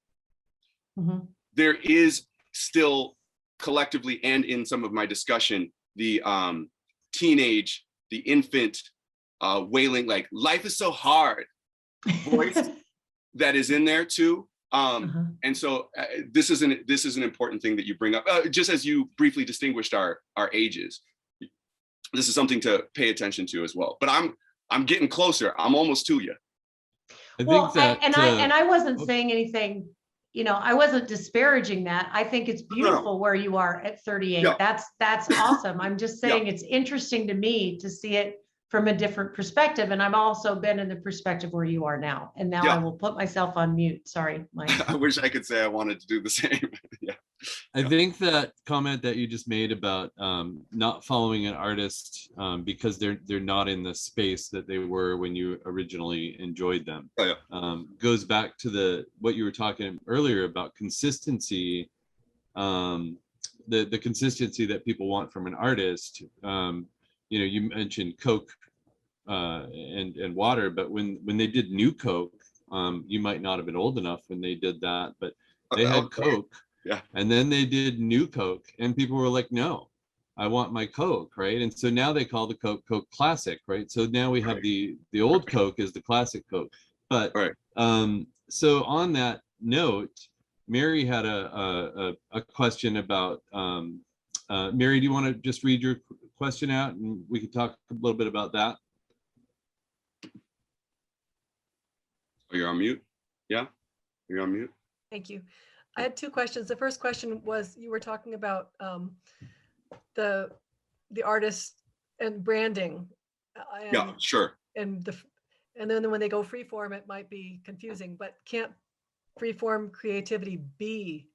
Mm-hmm. There is still collectively, and in some of my discussion, the teenage, the infant wailing, like, life is so hard voice that is in there too. And so this is an important thing that you bring up, just as you briefly distinguished our ages. This is something to pay attention to as well. But I'm getting closer. I'm almost to you. I wasn't saying anything. I wasn't disparaging that. I think it's beautiful where you are at 38. Yeah. That's awesome. I'm just saying it's interesting to me to see it from a different perspective. And I've also been in the perspective where you are now. And now I will put myself on mute. Sorry, Mike. I wish I could say I wanted to do the same. I think that comment that you just made about not following an artist because they're not in the space that they were when you originally enjoyed them goes back to what you were talking earlier about consistency, the consistency that people want from an artist. You mentioned Coke and water, but when they did New Coke, you might not have been old enough when they did that, but they had Coke. Yeah. And then they did New Coke, and people were like, no, I want my Coke, right? And so now they call the Coke Classic, right? So now we have the old Coke is the classic Coke. But so on that note, Mary had a question about Mary, do you want to just read your question out and we can talk a little bit about that? Oh, you're on mute? Yeah, you're on mute. Thank you. I had two questions. The first question was, you were talking about the artist and branding. Yeah, sure. And then when they go freeform, it might be confusing, but can't freeform creativity be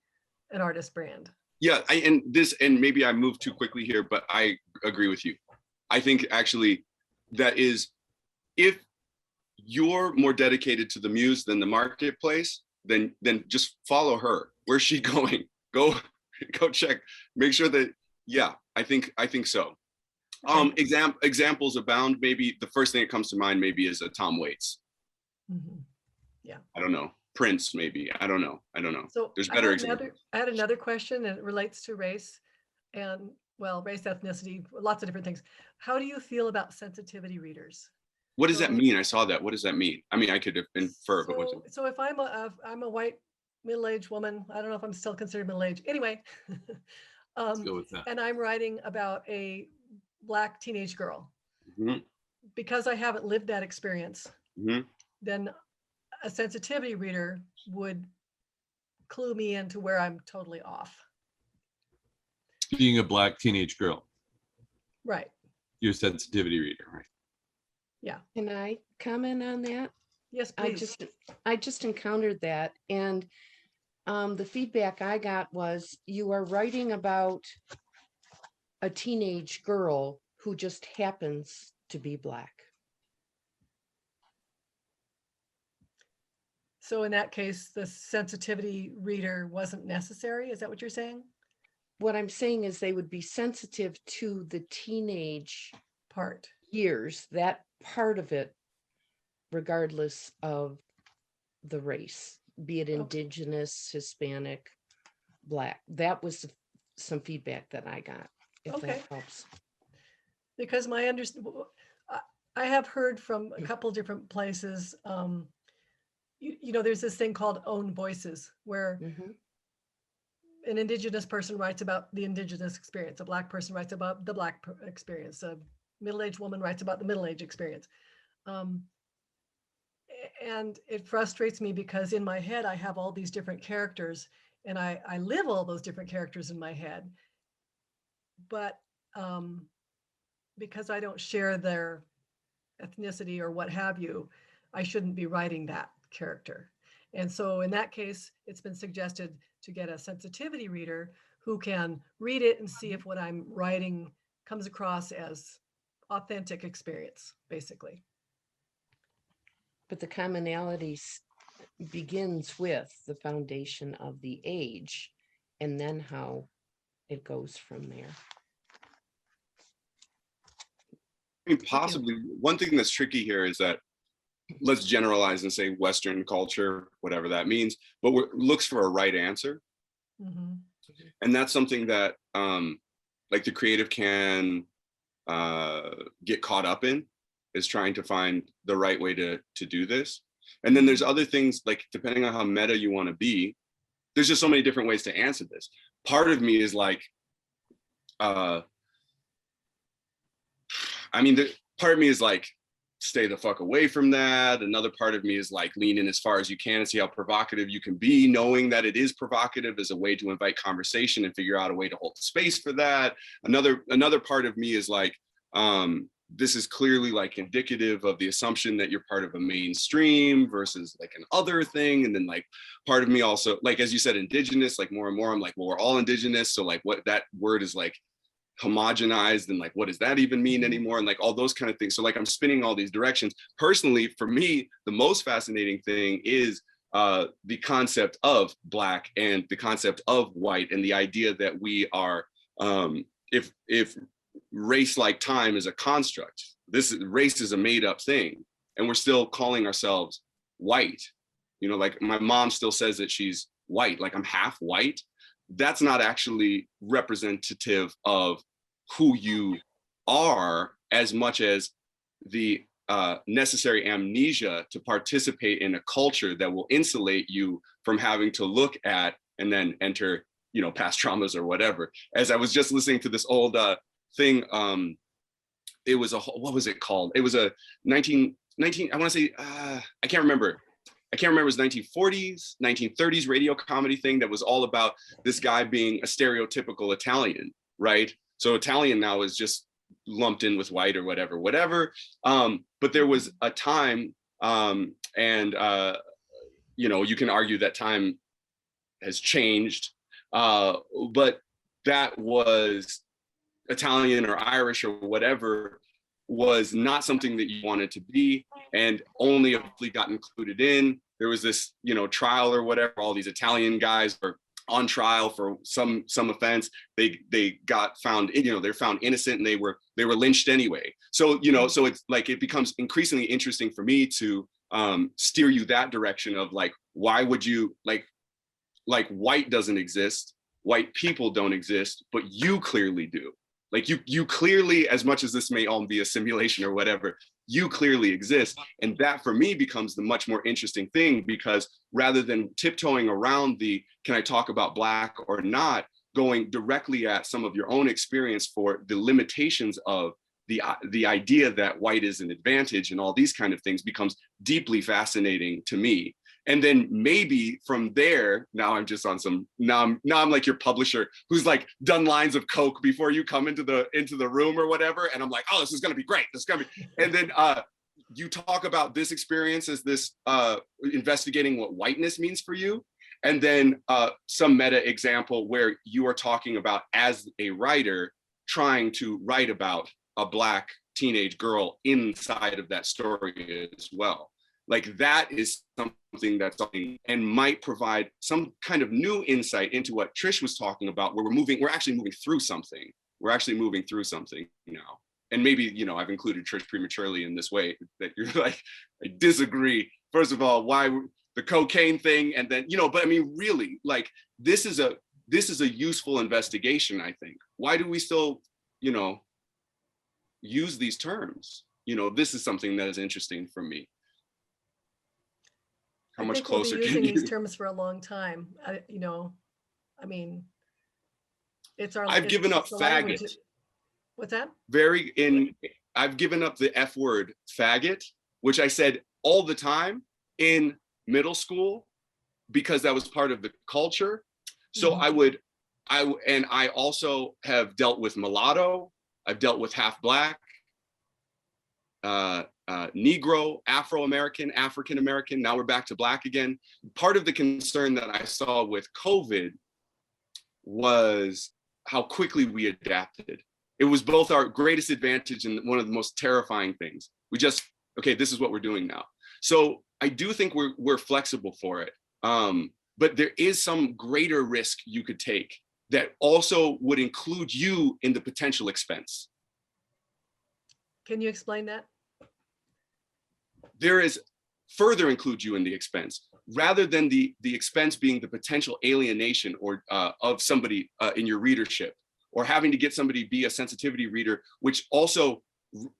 an artist brand? Yeah, and maybe I moved too quickly here, but I agree with you. I think actually that is, if you're more dedicated to the muse than the marketplace, then just follow her. Where's she going? Go check. Make sure that, yeah, I think so. Okay. Examples abound. Maybe the first thing that comes to mind maybe is a Tom Waits. Mm-hmm. Yeah. I don't know. Prince, maybe. I don't know. So there's better examples. I had another question, and it relates to race and, well, race, ethnicity, lots of different things. How do you feel about sensitivity readers? What does that mean? I saw that. What does that mean? I mean, I could infer, but so if I'm a white middle-aged woman, I don't know if I'm still considered middle-aged. Anyway, let's go with that. And I'm writing about a Black teenage girl. Mm-hmm. Because I haven't lived that experience, mm-hmm. then a sensitivity reader would clue me into where I'm totally off. Being a Black teenage girl. Right. You're a sensitivity reader, right? Yeah. Can I comment on that? Yes, please. I just encountered that, and the feedback I got was, you are writing about a teenage girl who just happens to be Black. So in that case, the sensitivity reader wasn't necessary. Is that what you're saying? What I'm saying is they would be sensitive to the teenage part years, that part of it, regardless of the race, be it Indigenous, Hispanic, Black. That was some feedback that I got, if that helps. Because I have heard from a couple different places, there's this thing called own voices, where an Indigenous person writes about the Indigenous experience, a Black person writes about the Black experience, a middle-aged woman writes about the middle-aged experience. And it frustrates me because in my head, I have all these different characters, and I live all those different characters in my head. But because I don't share their ethnicity or what have you, I shouldn't be writing that character. And so in that case, it's been suggested to get a sensitivity reader who can read it and see if what I'm writing comes across as authentic experience, basically. But the commonality begins with the foundation of the age, and then how it goes from there. I mean, possibly one thing that's tricky here is that, let's generalize and say Western culture, whatever that means, but looks for a right answer. Mm-hmm. And that's something that like the creative can get caught up in, is trying to find the right way to do this. And then there's other things, like depending on how meta you want to be, there's just so many different ways to answer this. Part of me is like, part of me is like, stay the fuck away from that. Another part of me is like, lean in as far as you can and see how provocative you can be, knowing that it is provocative as a way to invite conversation and figure out a way to hold space for that. Another part of me is like, this is clearly like indicative of the assumption that you're part of a mainstream versus like an other thing. And then like part of me also, like, as you said, Indigenous, like more and more, I'm like, well, we're all Indigenous. So like what that word is like homogenized, and like, what does that even mean anymore? And like all those kind of things. So like I'm spinning all these directions. Personally, for me, the most fascinating thing is the concept of Black and the concept of white, and the idea that we are, if race like time is a construct, race is a made up thing, and we're still calling ourselves white. Like my mom still says that she's white, like I'm half white. That's not actually representative of who you are as much as the necessary amnesia to participate in a culture that will insulate you from having to look at and then enter, past traumas or whatever. As I was just listening to this old thing, it was what was it called? It was a 19, I want to say, I can't remember. It was 1940s, 1930s radio comedy thing that was all about this guy being a stereotypical Italian, right? So Italian now is just lumped in with white or whatever. But there was a time, and you can argue that time has changed, but that was Italian or Irish or whatever was not something that you wanted to be, and only eventually got included in. There was this, trial or whatever. All these Italian guys were on trial for some offense. They got found, they're found innocent, and they were lynched anyway. So so it's like it becomes increasingly interesting for me to steer you that direction of like, why would you like white doesn't exist, white people don't exist, but you clearly do. Like you clearly, as much as this may all be a simulation or whatever, you clearly exist. And that for me becomes the much more interesting thing, because rather than tiptoeing around the, can I talk about Black or not, going directly at some of your own experience for the limitations of the idea that white is an advantage and all these kind of things becomes deeply fascinating to me. And then maybe from there, now I'm just on some, now I'm like your publisher who's like done lines of Coke before you come into the room or whatever. And I'm like, oh, this is gonna be great. And then you talk about this experience as this investigating what whiteness means for you. And then some meta example where you are talking about, as a writer, trying to write about a Black teenage girl inside of that story as well. Like that is something that's something and might provide some kind of new insight into what Trish was talking about, where we're actually moving through something. We're actually moving through something now. And maybe, I've included Trish prematurely in this way that you're like, I disagree. First of all, why the cocaine thing? And then, but I mean, really, like this is a useful investigation, I think. Why do we still, use these terms? This is something that is interesting for me. How much closer we'll be can using you? these terms for a long time. I mean, it's our. I've given up faggot. What's that? I've given up the F word faggot, which I said all the time in middle school because that was part of the culture. So I also have dealt with mulatto. I've dealt with half Black, Negro, Afro-American, African-American. Now we're back to Black again. Part of the concern that I saw with COVID was how quickly we adapted. It was both our greatest advantage and one of the most terrifying things. Okay, this is what we're doing now. So I do think we're flexible for it. But there is some greater risk you could take that also would include you in the potential expense. Can you explain that? There is further include you in the expense, rather than the expense being the potential alienation or of somebody in your readership, or having to get somebody be a sensitivity reader, which also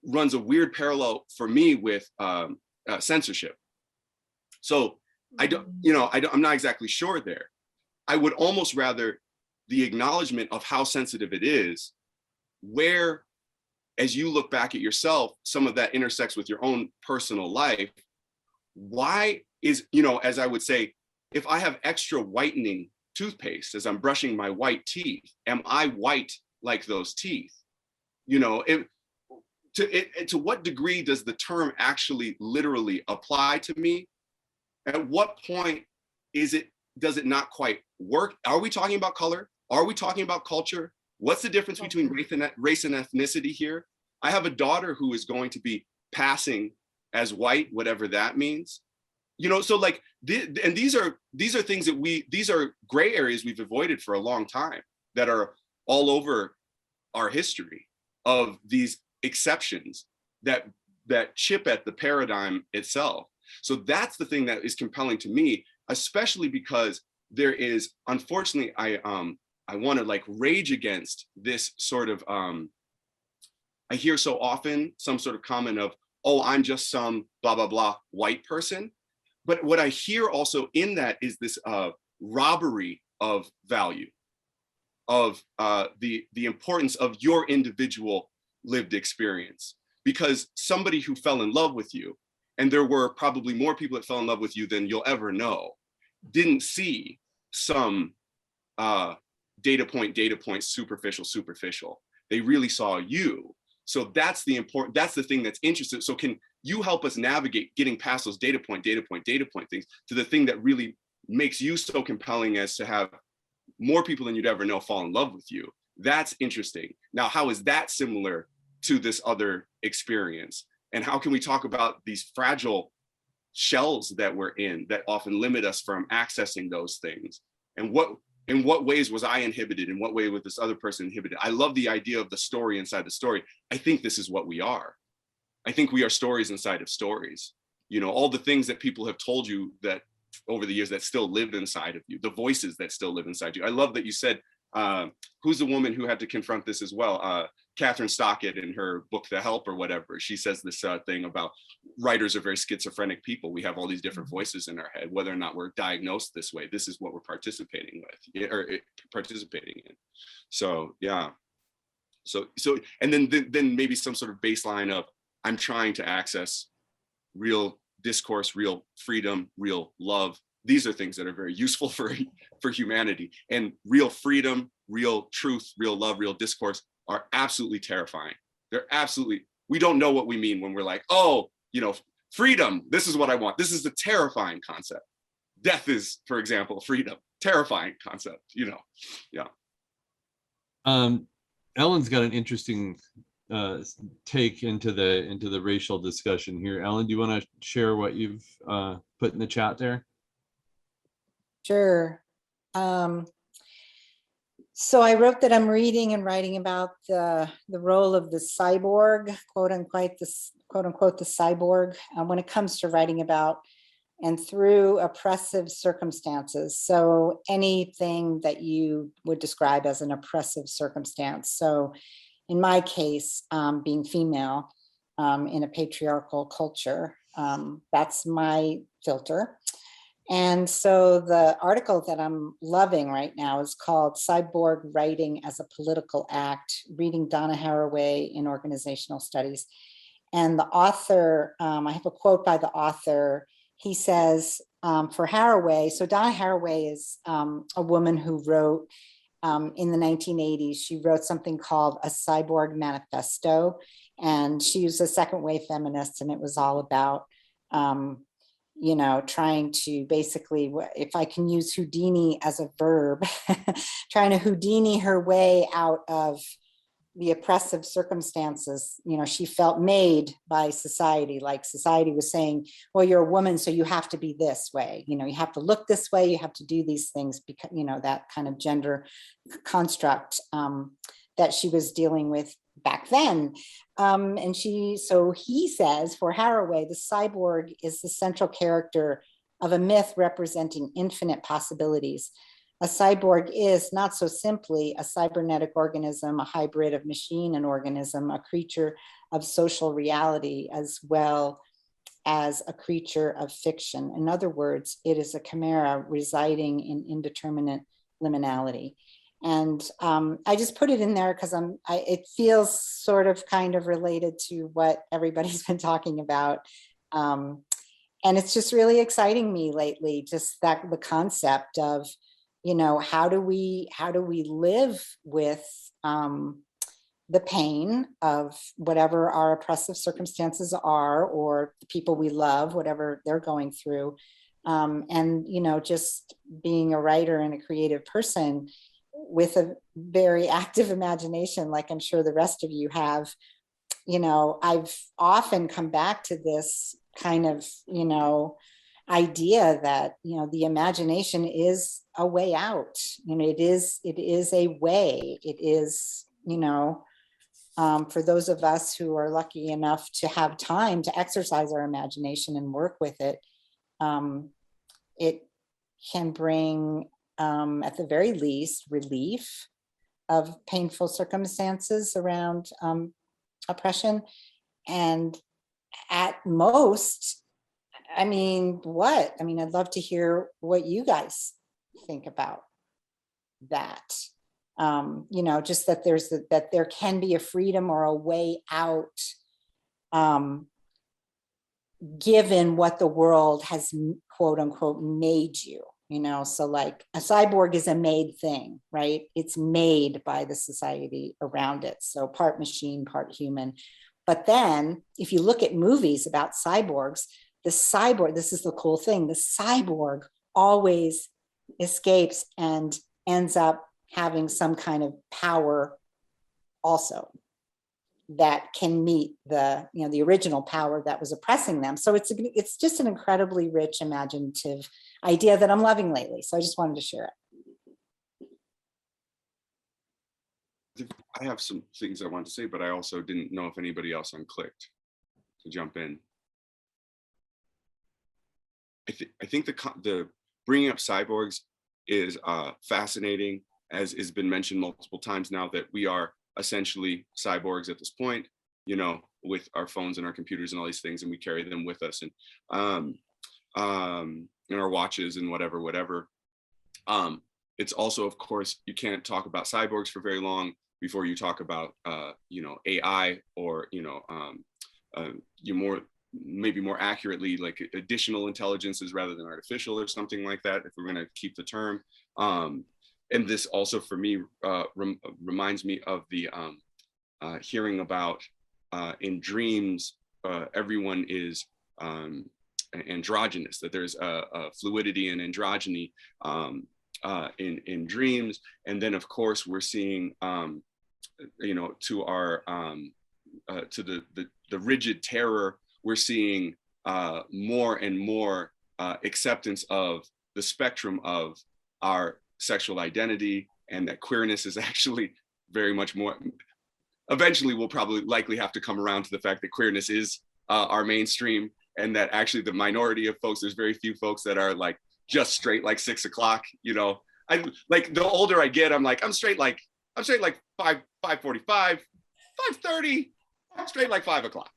runs a weird parallel for me with censorship. So I'm not exactly sure there. I would almost rather the acknowledgement of how sensitive it is, where, as you look back at yourself, some of that intersects with your own personal life. Why is, as I would say, if I have extra whitening toothpaste as I'm brushing my white teeth, am I white like those teeth? To what degree does the term actually literally apply to me? At what point does it not quite work? Are we talking about color? Are we talking about culture? What's the difference between race and ethnicity here? I have a daughter who is going to be passing as white, whatever that means. So like, and these are things that these are gray areas we've avoided for a long time that are all over our history of these exceptions that chip at the paradigm itself. So that's the thing that is compelling to me, especially because there is, unfortunately, I want to like rage against this sort of, I hear so often some sort of comment of, oh, I'm just some blah, blah, blah white person. But what I hear also in that is this robbery of value, of the importance of your individual lived experience. Because somebody who fell in love with you, and there were probably more people that fell in love with you than you'll ever know, didn't see some data point, superficial. They really saw you. So that's the thing that's interesting. So can you help us navigate getting past those data point things to the thing that really makes you so compelling as to have more people than you'd ever know fall in love with you? That's interesting. Now, how is that similar to this other experience? And how can we talk about these fragile shells that we're in that often limit us from accessing those things? And in what ways was I inhibited? In what way was this other person inhibited? I love the idea of the story inside the story. I think this is what we are. I think we are stories inside of stories. You know, all the things that people have told you that over the years that still live inside of you, the voices that still live inside you. I love that you said, who's the woman who had to confront this as well? Catherine Stockett in her book, The Help or whatever, she says this thing about writers are very schizophrenic people. We have all these different voices in our head, whether or not we're diagnosed this way. This is what we're participating with or participating in. So, yeah. So, and then maybe some sort of baseline of, I'm trying to access real discourse, real freedom, real love. These are things that are very useful for humanity. And real freedom, real truth, real love, real discourse are absolutely terrifying. We don't know what we mean when we're like, oh, you know, freedom, this is what I want. This is a terrifying concept. Death is, for example, freedom, terrifying concept, you know, yeah. Ellen's got an interesting take into the racial discussion here. Ellen, do you want to share what you've put in the chat there? Sure. So I wrote that I'm reading and writing about the role of the cyborg, quote unquote, the cyborg, when it comes to writing about and through oppressive circumstances. So anything that you would describe as an oppressive circumstance. So in my case, being female in a patriarchal culture, that's my filter. And so the article that I'm loving right now is called Cyborg Writing as a Political Act, Reading Donna Haraway in Organizational Studies. And the author, I have a quote by the author. He says, for Haraway, so Donna Haraway is a woman who wrote in the 1980s, she wrote something called A Cyborg Manifesto. And she was a second wave feminist, and it was all about you know, trying to basically, if I can use Houdini as a verb, trying to Houdini her way out of the oppressive circumstances, you know, she felt made by society. Like society was saying, well, you're a woman, so you have to be this way. You know, you have to look this way, you have to do these things, because, you know, that kind of gender construct that she was dealing with back then. And so he says, for Haraway, the cyborg is the central character of a myth representing infinite possibilities. A cyborg is not so simply a cybernetic organism, a hybrid of machine and organism, a creature of social reality, as well as a creature of fiction. In other words, it is a chimera residing in indeterminate liminality. And I just put it in there because it feels sort of kind of related to what everybody's been talking about. And it's just really exciting me lately, just that the concept of, you know, how do we live with the pain of whatever our oppressive circumstances are, or the people we love, whatever they're going through. And, you know, just being a writer and a creative person with a very active imagination, like I'm sure the rest of you have, you know, I've often come back to this kind of, you know, idea that, you know, the imagination is a way out. You know, it is a way. It is, you know, for those of us who are lucky enough to have time to exercise our imagination and work with it, it can bring at the very least, relief of painful circumstances around oppression. And at most, I mean, what? I mean, I'd love to hear what you guys think about that. You know, just that that there can be a freedom or a way out, given what the world has, quote unquote, made you. You know, so like a cyborg is a made thing, right? It's made by the society around it. So part machine, part human. But then if you look at movies about cyborgs, the cyborg, this is the cool thing, the cyborg always escapes and ends up having some kind of power also that can meet the, you know, the original power that was oppressing them. So it's just an incredibly rich, imaginative idea that I'm loving lately. So I just wanted to share it. I have some things I want to say, but I also didn't know if anybody else unclicked to jump in. I think the bringing up cyborgs is fascinating, as has been mentioned multiple times now, that we are essentially cyborgs at this point, you know, with our phones and our computers and all these things, and we carry them with us, and in our watches and whatever. It's also, of course, you can't talk about cyborgs for very long before you talk about you know, AI, or you know, maybe more accurately, like additional intelligences rather than artificial, or something like that, if we're going to keep the term. And this also, for me, reminds me of the hearing about in dreams, everyone is androgynous, that there's a fluidity and androgyny in dreams. And then, of course, we're seeing, you know, to our to the rigid terror, we're seeing more and more acceptance of the spectrum of our sexual identity, and that queerness is actually very much more. Eventually, we'll probably likely have to come around to the fact that queerness is our mainstream, and that actually the minority of folks, there's very few folks that are like just straight like 6 o'clock. You know, I like, the older I get, I'm like, I'm straight like 5:45, 5:30, I'm straight like 5 o'clock.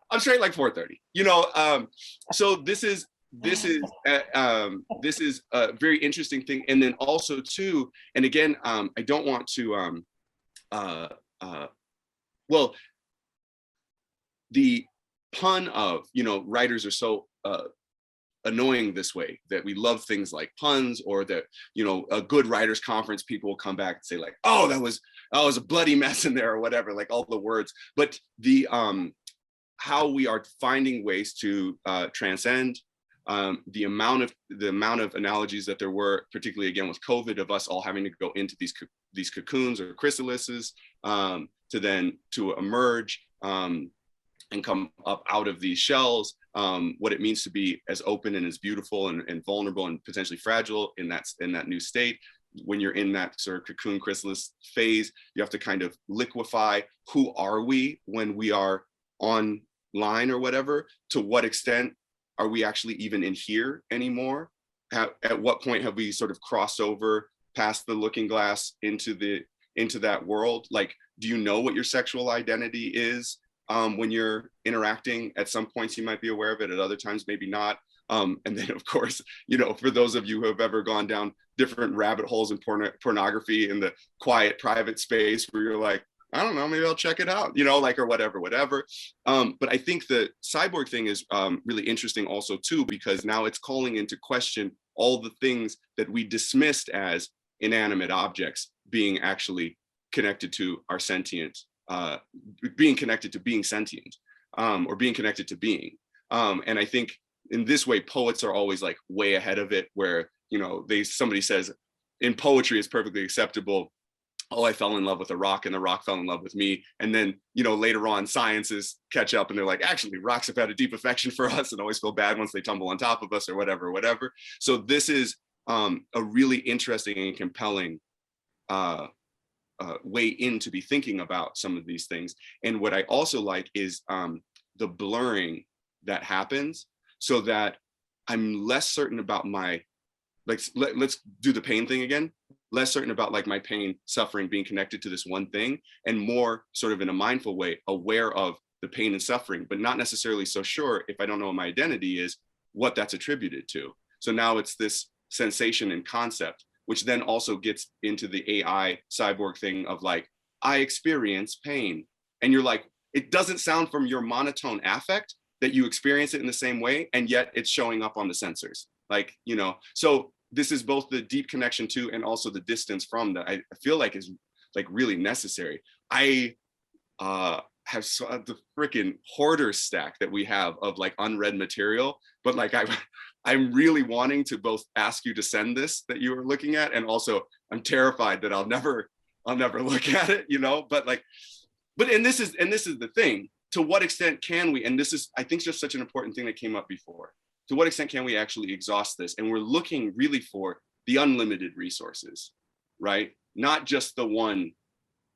I'm straight like 4:30. You know, so this is a very interesting thing. And then also too, and again, I don't want to, well, the pun of, you know, writers are so annoying this way, that we love things like puns, or that, you know, a good writers conference, people will come back and say like, oh, that was a bloody mess in there, or whatever, like all the words. But the how we are finding ways to transcend the amount of analogies that there were, particularly again with COVID, of us all having to go into these cocoons or chrysalises to emerge and come up out of these shells, what it means to be as open and as beautiful and vulnerable and potentially fragile in that new state. When you're in that sort of cocoon chrysalis phase, you have to kind of liquefy, who are we when we are online or whatever? To what extent are we actually even in here anymore? At what point have we sort of crossed over past the looking glass into that world? Like, do you know what your sexual identity is? When you're interacting, at some points you might be aware of it, at other times maybe not. And then, of course, you know, for those of you who have ever gone down different rabbit holes in pornography in the quiet, private space, where you're like, I don't know, maybe I'll check it out, you know, like, or whatever. But I think the cyborg thing is really interesting also too, because now it's calling into question all the things that we dismissed as inanimate objects being actually connected to our sentient, being connected to being sentient, or being connected to being. And I think in this way, poets are always like way ahead of it, where, you know, somebody says in poetry, it's perfectly acceptable, oh, I fell in love with a rock and the rock fell in love with me. And then, you know, later on sciences catch up and they're like, actually, rocks have had a deep affection for us and always feel bad once they tumble on top of us, or whatever. So this is a really interesting and compelling way in to be thinking about some of these things. And what I also like is the blurring that happens, so that I'm less certain about my like let's do the pain thing again. Less certain about like my pain, suffering being connected to this one thing, and more sort of in a mindful way aware of the pain and suffering, but not necessarily so sure, if I don't know what my identity is, what that's attributed to. So now it's this sensation and concept, which then also gets into the AI cyborg thing of like, I experience pain. And you're like, it doesn't sound from your monotone affect that you experience it in the same way, and yet it's showing up on the sensors. Like, you know, so this is both the deep connection to and also the distance from that I feel like is like really necessary. I have the freaking hoarder stack that we have of like unread material, but like I'm really wanting to both ask you to send this that you were looking at, and also I'm terrified that I'll never look at it, you know, but like, and this is the thing, to what extent can we, and this is, I think, just such an important thing that came up before, to what extent can we actually exhaust this? And we're looking really for the unlimited resources, right? Not just the one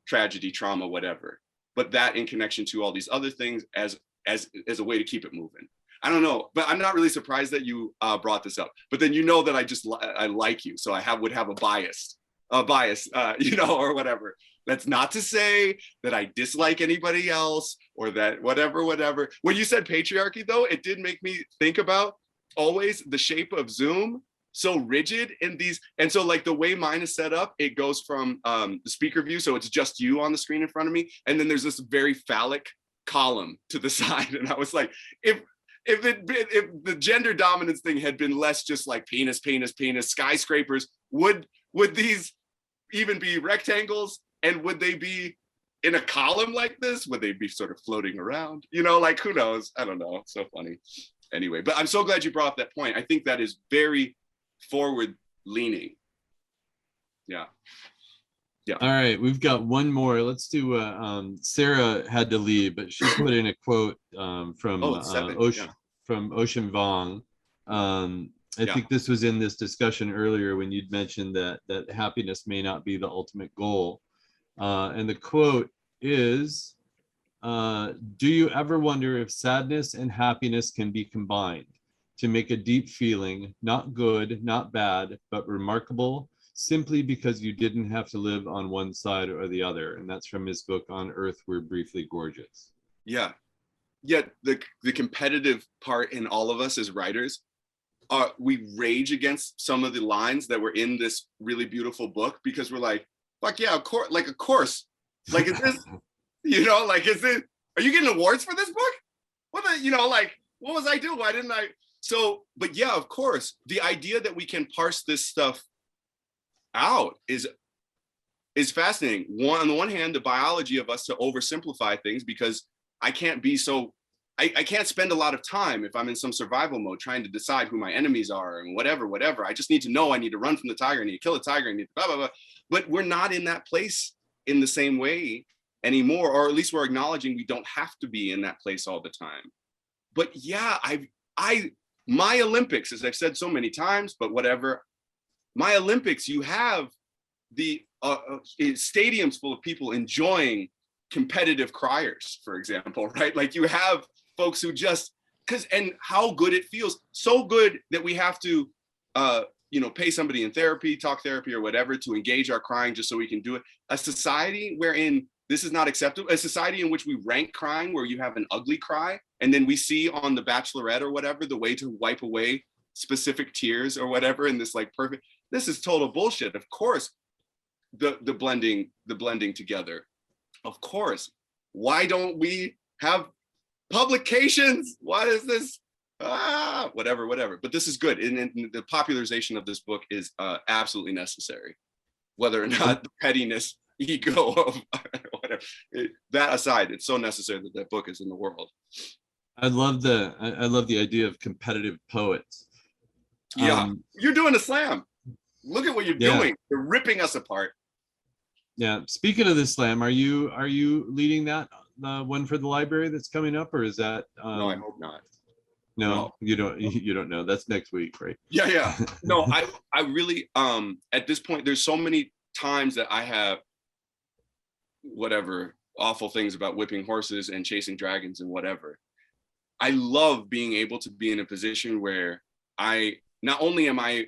tragedy, trauma, whatever, but that in connection to all these other things as a way to keep it moving. I don't know, but I'm not really surprised that you brought this up. But then you know that I like you, so I would have a bias, you know, or whatever. That's not to say that I dislike anybody else or that whatever. When you said patriarchy, though, it did make me think about always the shape of Zoom, so rigid in these. And so like the way mine is set up, it goes from the speaker view. So it's just you on the screen in front of me. And then there's this very phallic column to the side. And I was like, if the gender dominance thing had been less just like penis, skyscrapers, would these even be rectangles? And would they be in a column like this? Would they be sort of floating around? You know, like, who knows? I don't know. It's so funny. Anyway, but I'm so glad you brought up that point. I think that is very forward leaning. Yeah. All right, we've got one more. Let's do Sarah had to leave, but she put in a quote from Ocean Vuong. I think this was in this discussion earlier when you'd mentioned that happiness may not be the ultimate goal. And the quote is, do you ever wonder if sadness and happiness can be combined to make a deep feeling, not good, not bad, but remarkable, simply because you didn't have to live on one side or the other? And that's from his book, On Earth We're Briefly Gorgeous. Yeah. Yet the competitive part in all of us as writers, we rage against some of the lines that were in this really beautiful book, because we're like, fuck yeah, of course, like, is this, you know, like, are you getting awards for this book? What was I doing? Why didn't I? So, but yeah, of course, the idea that we can parse this stuff out is fascinating. On the one hand, the biology of us to oversimplify things, because I can't spend a lot of time if I'm in some survival mode trying to decide who my enemies are and whatever. I just need to know I need to run from the tiger, I need to kill the tiger, I need to blah, blah, blah. But we're not in that place in the same way anymore, or at least we're acknowledging we don't have to be in that place all the time. But yeah, my Olympics, as I've said so many times, but whatever, my Olympics, you have the stadiums full of people enjoying competitive criers, for example, right? Like you have folks who just, and how good it feels, so good that we have to, pay somebody in therapy, talk therapy or whatever to engage our crying just so we can do it. A society wherein this is not acceptable, a society in which we rank crying, where you have an ugly cry, and then we see on The Bachelorette or whatever, the way to wipe away specific tears or whatever in this like perfect, this is total bullshit. Of course, the blending together. Of course. Why don't we have publications? What is this? Whatever. But this is good. And the popularization of this book is absolutely necessary. Whether or not the pettiness, ego of whatever, that aside, it's so necessary that that book is in the world. I love the idea of competitive poets. Yeah, you're doing a slam. Look at what you're doing. You're ripping us apart. Yeah. Speaking of this slam, are you leading that one for the library that's coming up, or is that? No, I hope not. No, you don't know. That's next week, right? Yeah. No, I really at this point, there's so many times that I have whatever awful things about whipping horses and chasing dragons and whatever. I love being able to be in a position where not only am I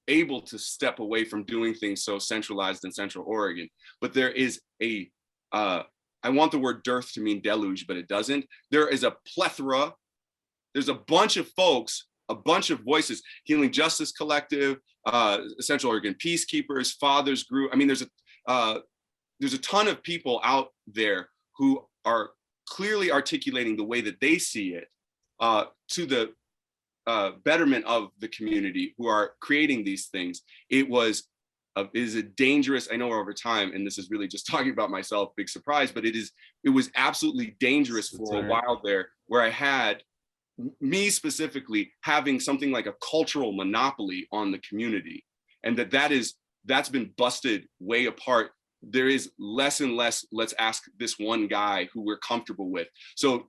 able to step away from doing things so centralized in Central Oregon. But there is a, I want the word dearth to mean deluge, but it doesn't. There is a plethora. There's a bunch of folks, a bunch of voices, Healing Justice Collective, Central Oregon Peacekeepers, Fathers Group. I mean, there's a ton of people out there who are clearly articulating the way that they see it to the betterment of the community, who are creating these things. It is a dangerous, I know over time, and this is really just talking about myself, big surprise, but it was absolutely dangerous for a while there, where I had me specifically having something like a cultural monopoly on the community, and that's been busted way apart. There is less and less, let's ask this one guy who we're comfortable with. So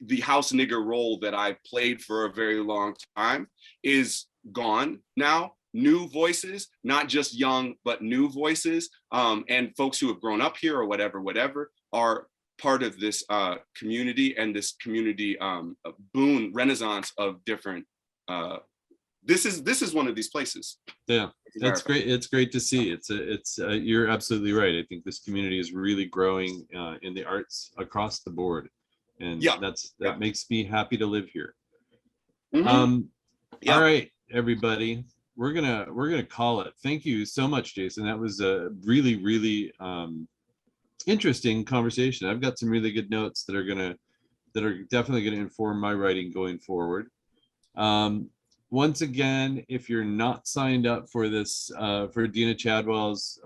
the house nigger role that I played for a very long time is gone now. New voices, not just young, but new voices, and folks who have grown up here or whatever, are part of this community, and this community boon renaissance of different. This is one of these places. Yeah, that's great. It's great to see. You're absolutely right. I think this community is really growing in the arts across the board, and that makes me happy to live here. All right, everybody. We're gonna call it. Thank you so much, Jason. That was a really, really interesting conversation. I've got some really good notes that are definitely gonna inform my writing going forward. Once again, if you're not signed up for this, for Dina Chadwell's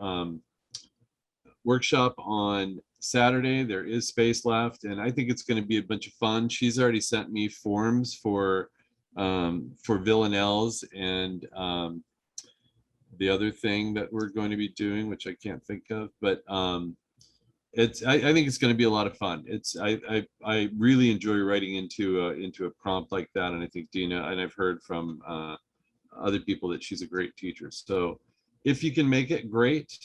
workshop on Saturday, there is space left, and I think it's going to be a bunch of fun. She's already sent me forms for villanelles and the other thing that we're going to be doing, which I can't think of, but I think it's going to be a lot of fun. I really enjoy writing into a prompt like that, and I think Dina, and I've heard from other people that she's a great teacher. So if you can make it, great.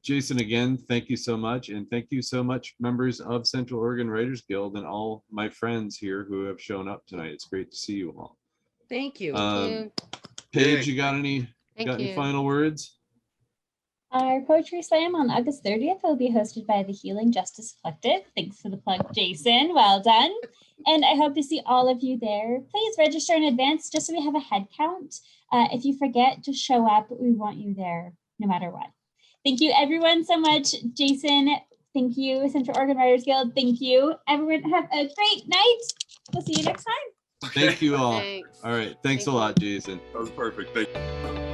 Jason, again, thank you so much, and thank you so much, members of Central Oregon Writers Guild, and all my friends here who have shown up tonight. It's great to see you all. Thank you. Paige, you got any final words? Our Poetry Slam on August 30th will be hosted by the Healing Justice Collective. Thanks for the plug, Jason. Well done. And I hope to see all of you there. Please register in advance just so we have a head count. If you forget, just show up. We want you there no matter what. Thank you, everyone, so much. Jason, thank you. Central Oregon Writers Guild, thank you. Everyone have a great night. We'll see you next time. Thank you all. Thanks. All right. Thanks a lot, Jason. That was perfect. Thank you.